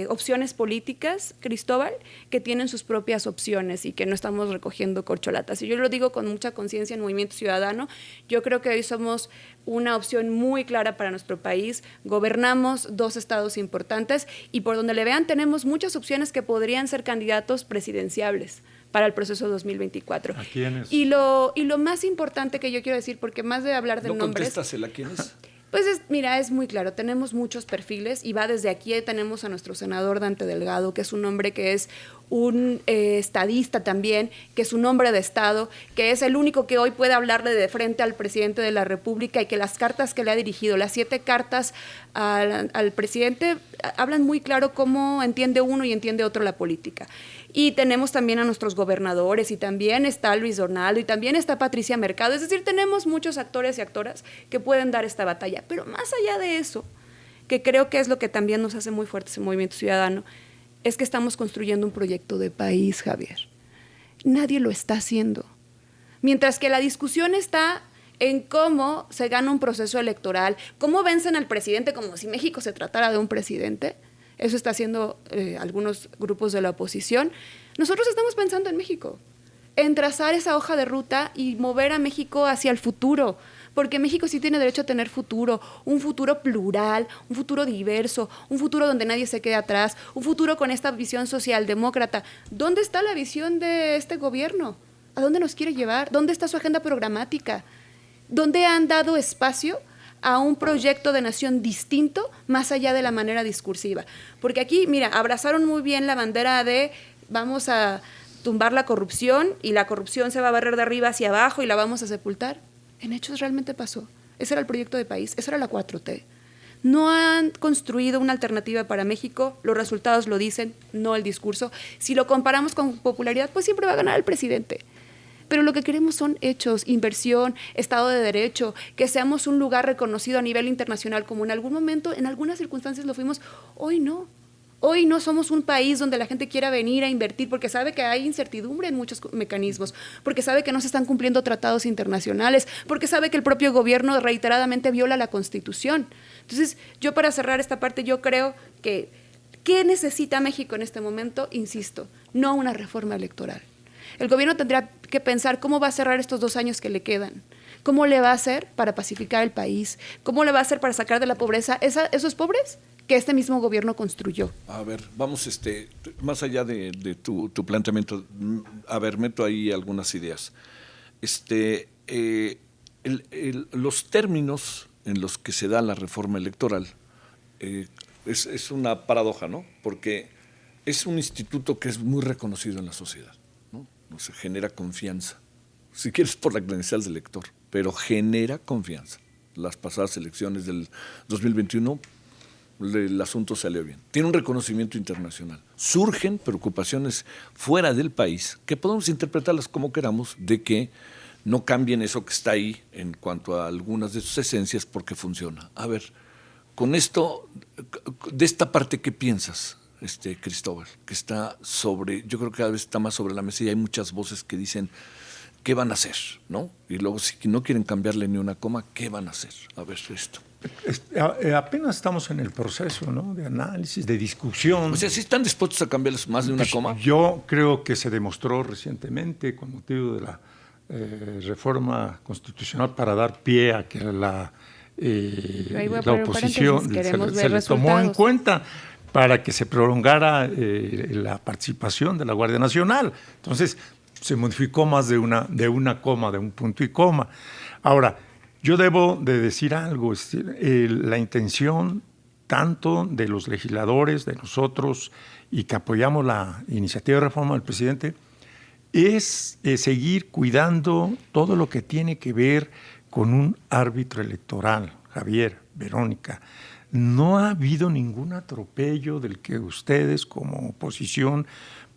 opciones políticas, Cristóbal, que tienen sus propias opciones y que no estamos recogiendo corcholatas. Y yo lo digo con mucha conciencia en Movimiento Ciudadano. Yo creo que hoy somos una opción muy clara para nuestro país. Gobernamos 2 estados importantes y por donde le vean tenemos muchas opciones que podrían ser candidatos presidenciables para el proceso 2024. ¿A quiénes? Y lo más importante que yo quiero decir, porque más de hablar de ¿No nombres... contéstasela? ¿Quién es? Pues mira, es muy claro, tenemos muchos perfiles y va desde aquí, tenemos a nuestro senador Dante Delgado, que es un hombre que es un estadista también, que es un hombre de Estado, que es el único que hoy puede hablarle de frente al presidente de la República y que las cartas que le ha dirigido, las 7 cartas al presidente, hablan muy claro cómo entiende uno y entiende otro la política. Y tenemos también a nuestros gobernadores y también está Luis Donaldo y también está Patricia Mercado. Es decir, tenemos muchos actores y actoras que pueden dar esta batalla. Pero más allá de eso, que creo que es lo que también nos hace muy fuertes en Movimiento Ciudadano, es que estamos construyendo un proyecto de país, Javier. Nadie lo está haciendo. Mientras que la discusión está en cómo se gana un proceso electoral, cómo vencen al presidente como si México se tratara de un presidente. Eso está haciendo algunos grupos de la oposición. Nosotros estamos pensando en México, en trazar esa hoja de ruta y mover a México hacia el futuro, porque México sí tiene derecho a tener futuro, un futuro plural, un futuro diverso, un futuro donde nadie se quede atrás, un futuro con esta visión socialdemócrata. ¿Dónde está la visión de este gobierno? ¿A dónde nos quiere llevar? ¿Dónde está su agenda programática? ¿Dónde han dado espacio a un proyecto de nación distinto más allá de la manera discursiva? Porque aquí, mira, abrazaron muy bien la bandera de vamos a tumbar la corrupción y la corrupción se va a barrer de arriba hacia abajo y la vamos a sepultar. En hechos realmente pasó. Ese era el proyecto de país, esa era la 4T. No han construido una alternativa para México, los resultados lo dicen, no el discurso. Si lo comparamos con popularidad, pues siempre va a ganar el presidente. Pero lo que queremos son hechos, inversión, Estado de Derecho, que seamos un lugar reconocido a nivel internacional, como en algún momento, en algunas circunstancias lo fuimos. Hoy no. Hoy no somos un país donde la gente quiera venir a invertir porque sabe que hay incertidumbre en muchos mecanismos, porque sabe que no se están cumpliendo tratados internacionales, porque sabe que el propio gobierno reiteradamente viola la Constitución. Entonces, yo para cerrar esta parte, yo creo que ¿qué necesita México en este momento? Insisto, no una reforma electoral. El gobierno tendrá que pensar cómo va a cerrar estos 2 años que le quedan. ¿Cómo le va a hacer para pacificar el país? ¿Cómo le va a hacer para sacar de la pobreza esos pobres que este mismo gobierno construyó? A ver, vamos, más allá de tu planteamiento, a ver, meto ahí algunas ideas. Los términos en los que se da la reforma electoral es una paradoja, ¿no? Porque es un instituto que es muy reconocido en la sociedad, ¿no? Se genera confianza, si quieres por la credencial del elector, pero genera confianza. Las pasadas elecciones del 2021, el asunto salió bien. Tiene un reconocimiento internacional. Surgen preocupaciones fuera del país, que podemos interpretarlas como queramos, de que no cambien eso que está ahí en cuanto a algunas de sus esencias porque funciona. A ver, con esto, de esta parte, ¿qué piensas, Cristóbal? Que está yo creo que cada vez está más sobre la mesa y hay muchas voces que dicen, ¿qué van a hacer? ¿No? Y luego, si no quieren cambiarle ni una coma, ¿qué van a hacer? A ver esto. Apenas estamos en el proceso, ¿no?, de análisis, de discusión. O sea, ¿sí están dispuestos a cambiarles más de una coma? Yo creo que se demostró recientemente con motivo de la reforma constitucional para dar pie a que la oposición se le tomó en cuenta para que se prolongara la participación de la Guardia Nacional. Entonces, se modificó más de una coma, de un punto y coma. Ahora, yo debo de decir algo, la intención tanto de los legisladores, de nosotros, y que apoyamos la iniciativa de reforma del presidente, es seguir cuidando todo lo que tiene que ver con un árbitro electoral. Javier, Verónica, no ha habido ningún atropello del que ustedes como oposición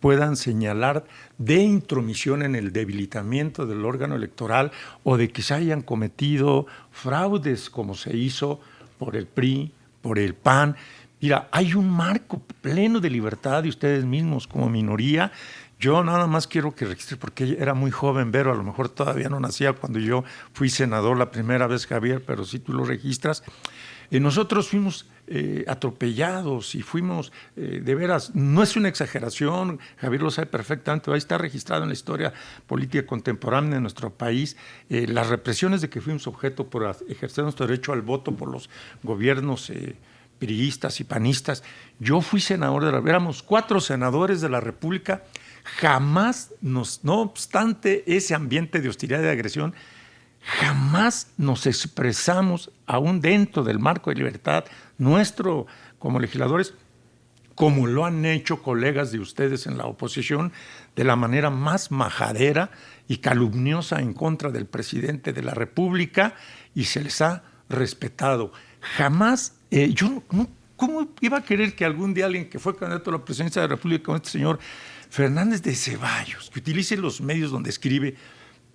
puedan señalar de intromisión en el debilitamiento del órgano electoral o de que se hayan cometido fraudes como se hizo por el PRI, por el PAN. Mira, hay un marco pleno de libertad de ustedes mismos como minoría. Yo nada más quiero que registre, porque era muy joven, Vero, a lo mejor todavía no nacía cuando yo fui senador la primera vez, Javier, pero sí tú lo registras. Nosotros fuimos atropellados y fuimos, de veras, no es una exageración, Javier lo sabe perfectamente, ahí está registrado en la historia política contemporánea de nuestro país, las represiones de que fuimos objeto por ejercer nuestro derecho al voto por los gobiernos priistas y panistas. Yo fui senador, éramos 4 senadores de la República, jamás no obstante ese ambiente de hostilidad y de agresión, jamás nos expresamos, aún dentro del marco de libertad nuestro como legisladores, como lo han hecho colegas de ustedes en la oposición, de la manera más majadera y calumniosa en contra del presidente de la República, y se les ha respetado. Jamás, ¿cómo iba a querer que algún día alguien que fue candidato a la presidencia de la República, como este señor Fernández de Ceballos, que utilice los medios donde escribe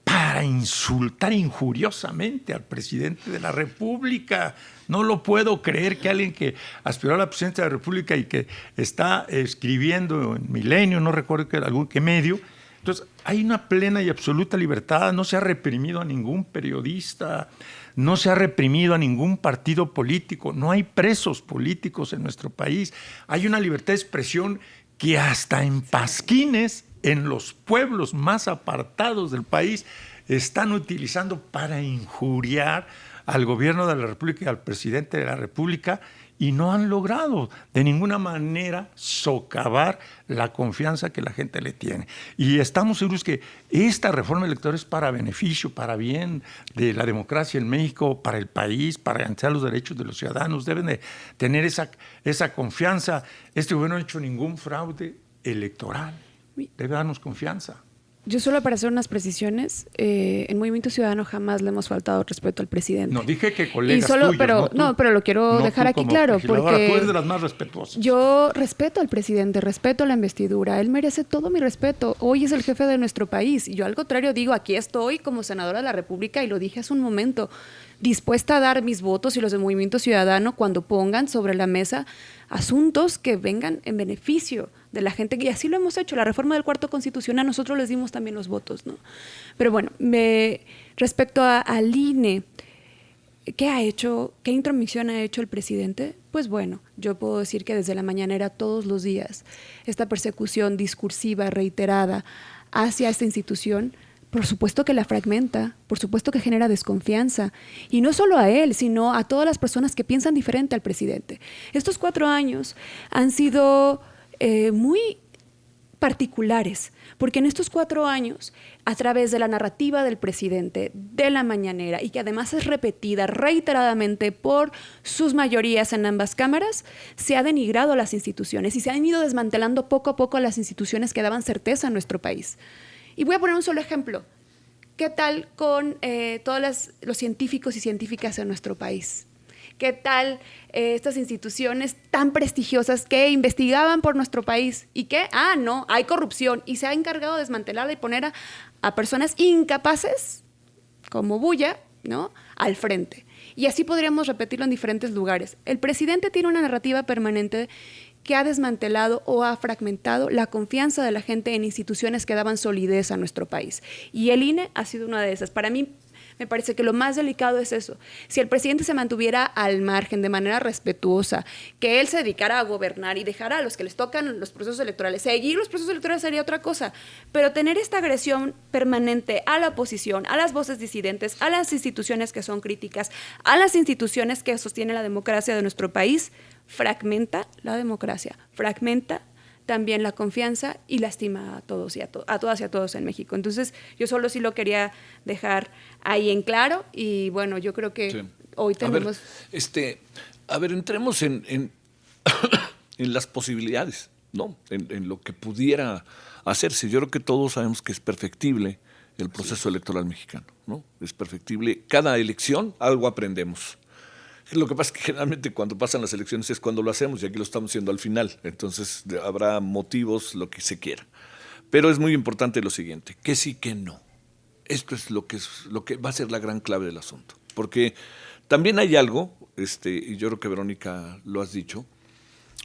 para insultar injuriosamente al presidente de la República? No lo puedo creer que alguien que aspiró a la presidencia de la República y que está escribiendo en Milenio, no recuerdo qué medio. Entonces, hay una plena y absoluta libertad, no se ha reprimido a ningún periodista, no se ha reprimido a ningún partido político, no hay presos políticos en nuestro país, hay una libertad de expresión que hasta en pasquines, en los pueblos más apartados del país, están utilizando para injuriar al gobierno de la República y al presidente de la República, y no han logrado de ninguna manera socavar la confianza que la gente le tiene. Y estamos seguros que esta reforma electoral es para beneficio, para bien de la democracia en México, para el país, para garantizar los derechos de los ciudadanos. Deben de tener esa confianza. Este gobierno no ha hecho ningún fraude electoral. Debe darnos confianza. Yo solo para hacer unas precisiones, en Movimiento Ciudadano jamás le hemos faltado respeto al presidente. No, dije que colegas y solo, tuyos, pero, pero lo quiero dejar aquí claro, porque tú eres de las más respetuosas. Yo respeto al presidente, respeto la investidura, él merece todo mi respeto. Hoy es el jefe de nuestro país. Y yo al contrario digo, aquí estoy como senadora de la República, y lo dije hace un momento, dispuesta a dar mis votos y los de Movimiento Ciudadano cuando pongan sobre la mesa asuntos que vengan en beneficio de la gente, y así lo hemos hecho. La reforma del Cuarto Constitucional, nosotros les dimos también los votos, ¿no? Pero bueno, respecto al INE, ¿qué ha hecho? ¿Qué intromisión ha hecho el presidente? Pues bueno, yo puedo decir que desde la mañanera todos los días esta persecución discursiva reiterada hacia esta institución, por supuesto que la fragmenta, por supuesto que genera desconfianza, y no solo a él, sino a todas las personas que piensan diferente al presidente. Estos 4 años han sido muy particulares, porque en estos 4 años, a través de la narrativa del presidente, de la mañanera, y que además es repetida reiteradamente por sus mayorías en ambas cámaras, se ha denigrado a las instituciones y se han ido desmantelando poco a poco a las instituciones que daban certeza a nuestro país. Y voy a poner un solo ejemplo. ¿Qué tal con todos los científicos y científicas en nuestro país? ¿Qué tal estas instituciones tan prestigiosas que investigaban por nuestro país? ¿Y qué? No, hay corrupción. Y se ha encargado de desmantelarla y poner a personas incapaces, como Bulla, ¿no?, al frente. Y así podríamos repetirlo en diferentes lugares. El presidente tiene una narrativa permanente que ha desmantelado o ha fragmentado la confianza de la gente en instituciones que daban solidez a nuestro país. Y el INE ha sido una de esas. Para mí, me parece que lo más delicado es eso. Si el presidente se mantuviera al margen de manera respetuosa, que él se dedicara a gobernar y dejara a los que les tocan los procesos electorales, seguir los procesos electorales sería otra cosa, pero tener esta agresión permanente a la oposición, a las voces disidentes, a las instituciones que son críticas, a las instituciones que sostienen la democracia de nuestro país, fragmenta la democracia, fragmenta también la confianza y lastima a todos y a todas y a todos en México. Entonces, yo solo sí lo quería dejar ahí en claro y bueno, yo creo que hoy tenemos... A ver, entremos en en las posibilidades, ¿no? En lo que pudiera hacerse. Yo creo que todos sabemos que es perfectible el proceso electoral mexicano, ¿no? Es perfectible. Cada elección algo aprendemos. Lo que pasa es que generalmente cuando pasan las elecciones es cuando lo hacemos y aquí lo estamos haciendo al final. Entonces habrá motivos, lo que se quiera. Pero es muy importante lo siguiente, que sí, que no. Esto es lo que va a ser la gran clave del asunto. Porque también hay algo, y yo creo que Verónica lo has dicho,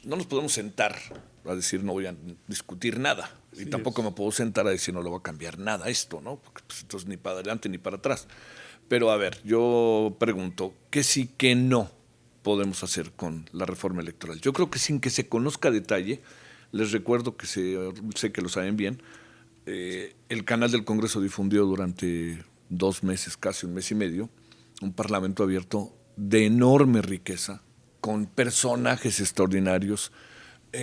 no nos podemos sentar a decir no voy a discutir nada. Y tampoco me puedo sentar a decir no le voy a cambiar nada a esto, ¿no? Porque pues, entonces ni para adelante ni para atrás. Pero a ver, yo pregunto, ¿qué sí, qué no podemos hacer con la reforma electoral? Yo creo que sin que se conozca a detalle, les recuerdo que sé que lo saben bien, el canal del Congreso difundió durante 2 meses, casi 1 mes y medio, un parlamento abierto de enorme riqueza, con personajes extraordinarios.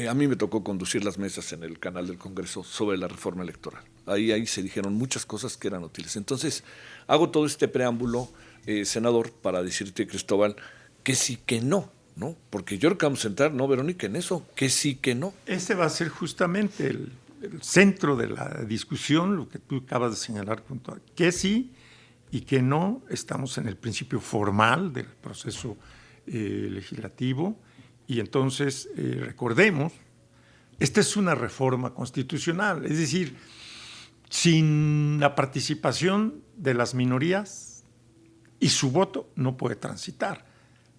A mí me tocó conducir las mesas en el canal del Congreso sobre la reforma electoral. Ahí se dijeron muchas cosas que eran útiles. Entonces, hago todo este preámbulo, senador, para decirte, Cristóbal, que sí, que no, ¿no? Porque yo creo que vamos a entrar, ¿no, Verónica, en eso? Que sí, que no. Ese va a ser justamente el centro de la discusión, lo que tú acabas de señalar, junto a que sí y que no. Estamos en el principio formal del proceso legislativo y entonces recordemos, esta es una reforma constitucional, es decir, sin la participación de las minorías y su voto no puede transitar,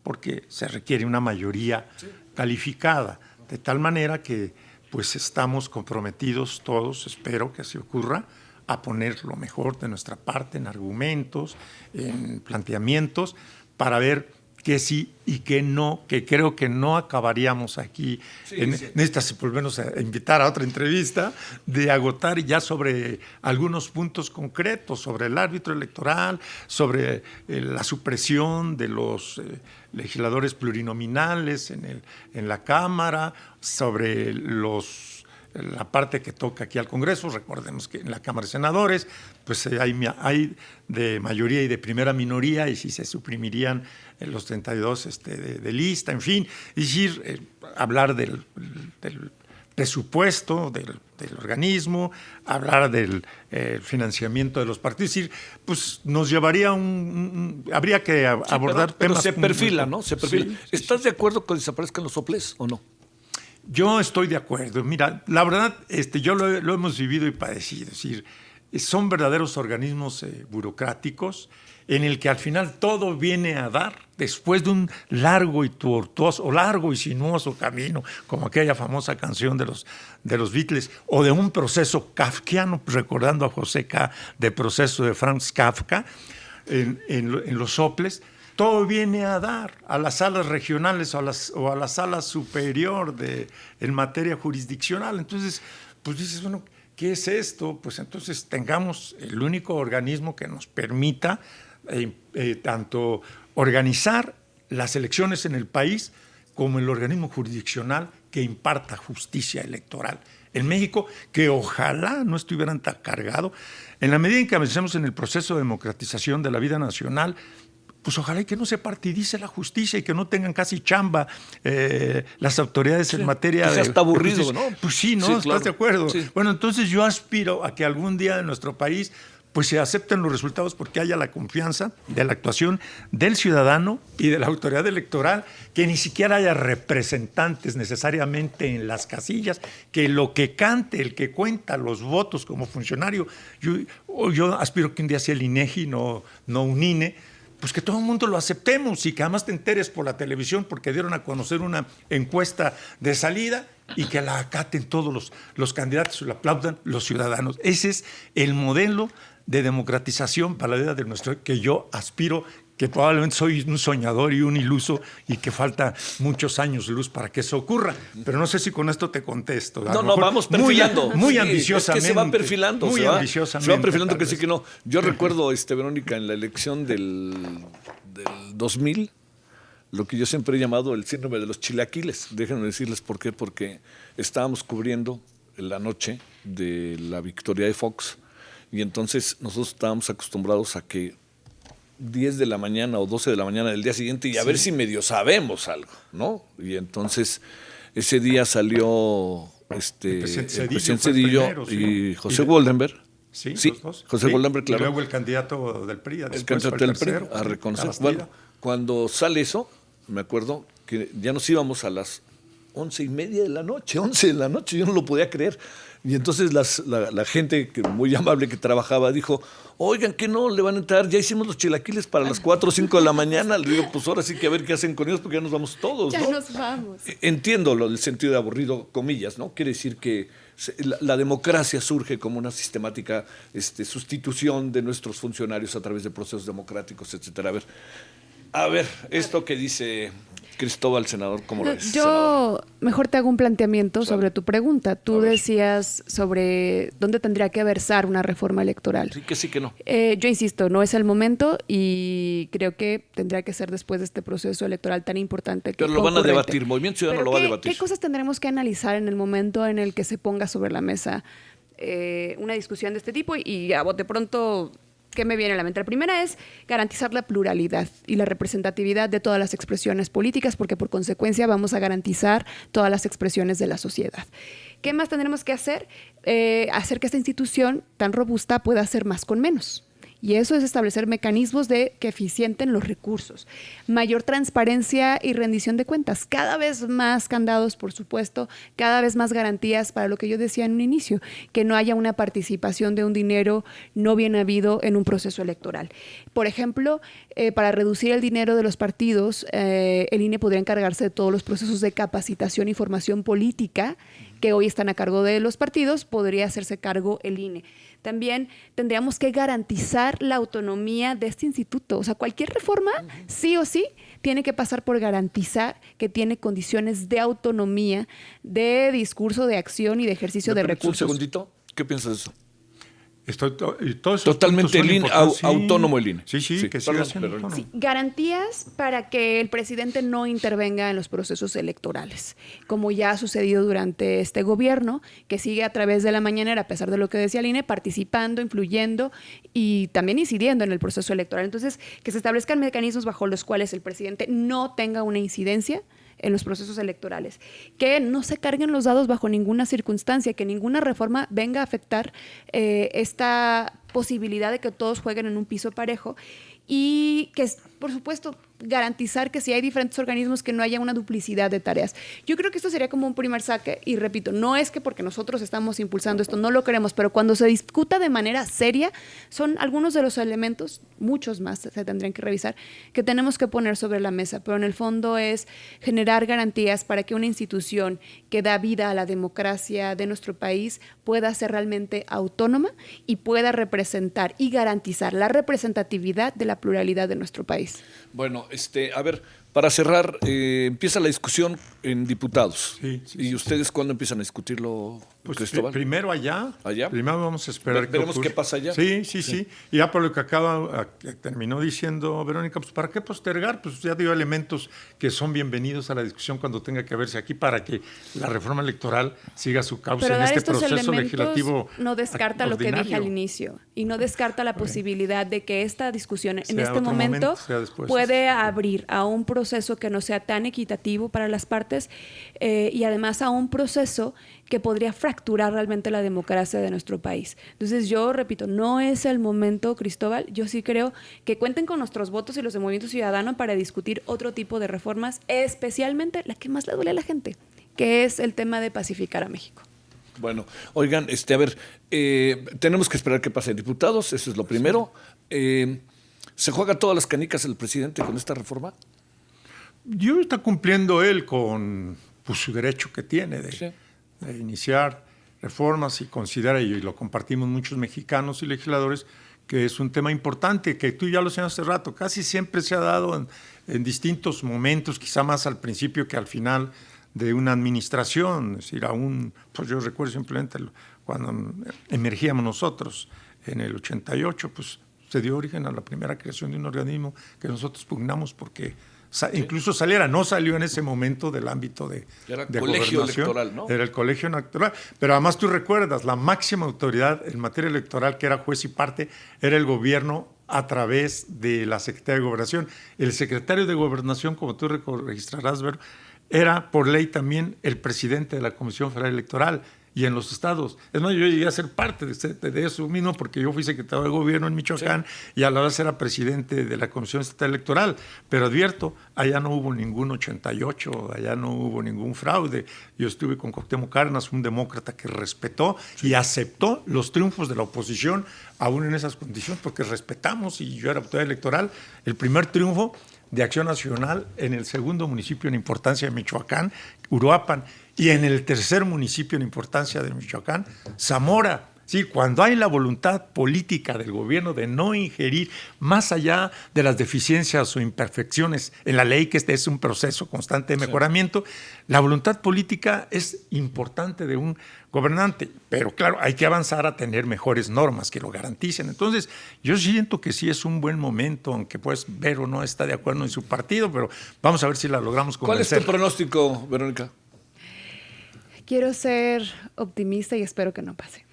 porque se requiere una mayoría calificada, de tal manera que pues estamos comprometidos todos, espero que así ocurra, a poner lo mejor de nuestra parte en argumentos, en planteamientos, para ver que sí y que no, que creo que no acabaríamos aquí en esta, si volvemos a invitar a otra entrevista, de agotar ya sobre algunos puntos concretos, sobre el árbitro electoral, sobre la supresión de los legisladores plurinominales en la Cámara, sobre la parte que toca aquí al Congreso. Recordemos que en la Cámara de Senadores pues hay de mayoría y de primera minoría, y si se suprimirían los 32 de lista, en fin, es decir, hablar del presupuesto del organismo, hablar del financiamiento de los partidos, es decir, pues nos llevaría habría que abordar pero temas. se perfila, ¿no? Se perfila. Sí, ¿Estás de acuerdo con que desaparezcan los soples o no? Yo estoy de acuerdo. Mira, la verdad, yo lo hemos vivido y padecido. Es decir, son verdaderos organismos burocráticos en el que al final todo viene a dar después de un largo y tortuoso, o largo y sinuoso camino, como aquella famosa canción de los Beatles, o de un proceso kafkiano, recordando a José K. de Proceso de Franz Kafka, en los soples. Todo viene a dar a las salas regionales o a la sala superior en materia jurisdiccional. Entonces, pues dices, bueno, ¿qué es esto? Pues entonces tengamos el único organismo que nos permita tanto organizar las elecciones en el país como el organismo jurisdiccional que imparta justicia electoral en México, que ojalá no estuvieran tan cargados. En la medida en que avancemos en el proceso de democratización de la vida nacional, pues ojalá y que no se partidice la justicia y que no tengan casi chamba las autoridades en materia de... está aburrido, ¿no? Pues sí, ¿no? Sí, ¿Estás claro. de acuerdo? Sí. Bueno, entonces yo aspiro a que algún día en nuestro país pues se acepten los resultados, porque haya la confianza de la actuación del ciudadano y de la autoridad electoral, que ni siquiera haya representantes necesariamente en las casillas, que lo que cante, el que cuenta los votos como funcionario, yo aspiro que un día sea el INEGI, no un INE, pues que todo el mundo lo aceptemos y que además te enteres por la televisión porque dieron a conocer una encuesta de salida y que la acaten todos los candidatos y la aplaudan los ciudadanos. Ese es el modelo de democratización para la vida de nuestro, que yo aspiro, que probablemente soy un soñador y un iluso y que falta muchos años luz para que eso ocurra. Pero no sé si con esto te contesto. No, vamos perfilando. Muy Sí, ambiciosamente. Es que se va perfilando. Muy ambiciosamente. Se va perfilando que sí que no. Yo recuerdo, Verónica, en la elección del 2000, lo que yo siempre he llamado el síndrome de los chilaquiles. Déjenme decirles por qué, porque estábamos cubriendo la noche de la victoria de Fox y entonces nosotros estábamos acostumbrados a que 10 de la mañana o 12 de la mañana del día siguiente y a ver si medio sabemos algo, ¿no? Y entonces ese día salió el presidente Zedillo y José Goldenberg. Sí, los dos. José Goldenberg, claro. Y luego el candidato del PRI. El candidato del PRI a reconocer. Bueno, cuando sale eso, me acuerdo que ya nos íbamos a las 11:30 de la noche, 11 de la noche, yo no lo podía creer. Y entonces la gente muy amable que trabajaba dijo, oigan, ¿qué no le van a entrar? Ya hicimos los chilaquiles para las 4 o 5 de la mañana. Le digo, pues ahora sí que a ver qué hacen con ellos porque ya nos vamos todos, Ya ¿no? nos vamos. Entiendo el sentido de aburrido, comillas, ¿no? Quiere decir que la democracia surge como una sistemática sustitución de nuestros funcionarios a través de procesos democráticos, etcétera. A ver, esto que dice Cristóbal, senador, ¿cómo lo ves? Yo mejor te hago un planteamiento sobre tu pregunta. Tú ver. decías sobre dónde tendría que versar una reforma electoral. Sí, que no. Yo insisto, no es el momento y creo que tendría que ser después de este proceso electoral tan importante. Pero lo van a debatir, Movimiento Ciudadano lo va a debatir. ¿Qué cosas tendremos que analizar en el momento en el que se ponga sobre la mesa una discusión de este tipo? Y a bote pronto, ¿qué me viene a la mente? La primera es garantizar la pluralidad y la representatividad de todas las expresiones políticas, porque por consecuencia vamos a garantizar todas las expresiones de la sociedad. ¿Qué más tendremos que hacer? Hacer que esta institución tan robusta pueda hacer más con menos. Y eso es establecer mecanismos que eficienten los recursos. Mayor transparencia y rendición de cuentas. Cada vez más candados, por supuesto, cada vez más garantías para lo que yo decía en un inicio, que no haya una participación de un dinero no bien habido en un proceso electoral. Por ejemplo, para reducir el dinero de los partidos, el INE podría encargarse de todos los procesos de capacitación y formación política que hoy están a cargo de los partidos, podría hacerse cargo el INE. También tendríamos que garantizar la autonomía de este instituto. O sea, cualquier reforma, sí o sí, tiene que pasar por garantizar que tiene condiciones de autonomía, de discurso, de acción y de ejercicio de recursos. Un segundito, ¿qué piensas de eso? Todos Totalmente el INE, autónomo el INE. Sí, que siga siendo autónomo. Sí, garantías para que el presidente no intervenga en los procesos electorales, como ya ha sucedido durante este gobierno, que sigue a través de la mañanera, a pesar de lo que decía el INE, participando, influyendo y también incidiendo en el proceso electoral. Entonces, que se establezcan mecanismos bajo los cuales el presidente no tenga una incidencia en los procesos electorales, que no se carguen los dados bajo ninguna circunstancia, que ninguna reforma venga a afectar esta posibilidad de que todos jueguen en un piso parejo y que, por supuesto, garantizar que si hay diferentes organismos que no haya una duplicidad de tareas. Yo creo que esto sería como un primer saque y repito, no es que porque nosotros estamos impulsando esto, no lo queremos, pero cuando se discuta de manera seria, son algunos de los elementos, muchos más se tendrían que revisar, que tenemos que poner sobre la mesa, pero en el fondo es generar garantías para que una institución que da vida a la democracia de nuestro país pueda ser realmente autónoma y pueda representar y garantizar la representatividad de la pluralidad de nuestro país. Bueno, a ver, para cerrar, empieza la discusión en diputados. Sí. ¿Y ustedes cuándo empiezan a discutirlo, Pues Cristóbal? primero allá. Primero vamos a esperar Veremos qué pasa allá. Sí. Y ya por lo que terminó diciendo Verónica, pues ¿para qué postergar? Pues ya dio elementos que son bienvenidos a la discusión cuando tenga que verse aquí para que la reforma electoral siga su causa Pero en dar este estos proceso elementos legislativo no descarta lo que dije ordinario. al inicio y no descarta la posibilidad de que esta discusión en Sea este otro momento sea después. puede abrir a un proceso que no sea tan equitativo para las partes y además a un proceso que podría fracturar realmente la democracia de nuestro país. Entonces yo repito, no es el momento, Cristóbal, yo sí creo que cuenten con nuestros votos y los de Movimiento Ciudadano para discutir otro tipo de reformas, especialmente la que más le duele a la gente, que es el tema de pacificar a México. Bueno, oigan, a ver, tenemos que esperar que pase diputados, eso es lo primero. ¿Se juega todas las canicas el presidente con esta reforma? Yo está cumpliendo él con su derecho que tiene de iniciar reformas y considera, y lo compartimos muchos mexicanos y legisladores, que es un tema importante, que tú ya lo señalaste hace rato, casi siempre se ha dado en distintos momentos, quizá más al principio que al final de una administración, es decir, pues yo recuerdo simplemente cuando emergíamos nosotros en el 88, pues se dio origen a la primera creación de un organismo que nosotros pugnamos porque incluso saliera. No salió en ese momento del ámbito de colegio gobernación. electoral, ¿no? Era el colegio electoral. Pero además tú recuerdas, la máxima autoridad en materia electoral, que era juez y parte, era el gobierno a través de la Secretaría de Gobernación. El secretario de Gobernación, como tú registrarás, Vero, era por ley también el presidente de la Comisión Federal Electoral. Y en los estados. Es más, yo llegué a ser parte de eso mismo porque yo fui secretario de gobierno en Michoacán y a la vez era presidente de la Comisión Estatal Electoral. Pero advierto, allá no hubo ningún 88, allá no hubo ningún fraude. Yo estuve con Cuauhtémoc Cárdenas, un demócrata que respetó y aceptó los triunfos de la oposición, aún en esas condiciones, porque respetamos, y yo era autoridad electoral, el primer triunfo de Acción Nacional en el segundo municipio en importancia de Michoacán, Uruapan, y en el tercer municipio en importancia de Michoacán, Zamora. Sí, cuando hay la voluntad política del gobierno de no ingerir más allá de las deficiencias o imperfecciones en la ley, que este es un proceso constante de mejoramiento, la voluntad política es importante de un gobernante. Pero claro, hay que avanzar a tener mejores normas que lo garanticen. Entonces, yo siento que sí es un buen momento, aunque pues Vero no está de acuerdo en su partido, pero vamos a ver si la logramos convencer. ¿Cuál es tu pronóstico, Verónica? Quiero ser optimista y espero que no pase.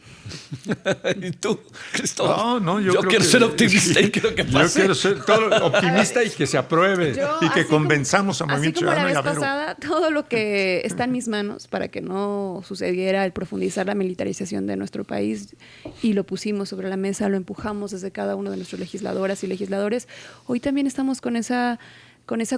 ¿Y tú, Cristóbal? No, yo creo quiero que, ser optimista y quiero que pase. Yo quiero ser optimista y que se apruebe y que convenzamos a Movimiento Ciudadano y a Así como Vero. la vez pasada, todo lo que está en mis manos para que no sucediera el profundizar la militarización de nuestro país, y lo pusimos sobre la mesa, lo empujamos desde cada uno de nuestros legisladoras y legisladores. Hoy también estamos con esa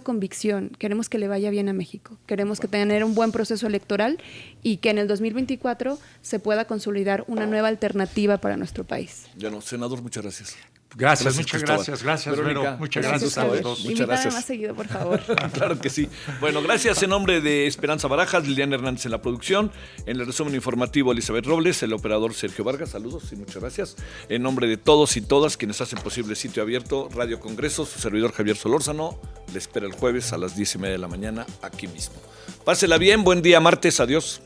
convicción. Queremos que le vaya bien a México. Queremos que tener un buen proceso electoral y que en el 2024 se pueda consolidar una nueva alternativa para nuestro país. Ya no, senador, muchas gracias. Gracias, muchas Cristóbal. gracias, Verónica, Vero. Muchas gracias gracias a a los los dos. dos. Muchas Invítame gracias. más seguido, por favor. Claro que sí. Bueno, gracias en nombre de Esperanza Barajas, Liliana Hernández en la producción, en el resumen informativo Elizabeth Robles, el operador Sergio Vargas, saludos y muchas gracias. En nombre de todos y todas quienes hacen posible Sitio Abierto, Radio Congreso, su servidor Javier Solórzano, le espera el jueves a las 10:30 de la mañana aquí mismo. Pásela bien, buen día martes, adiós.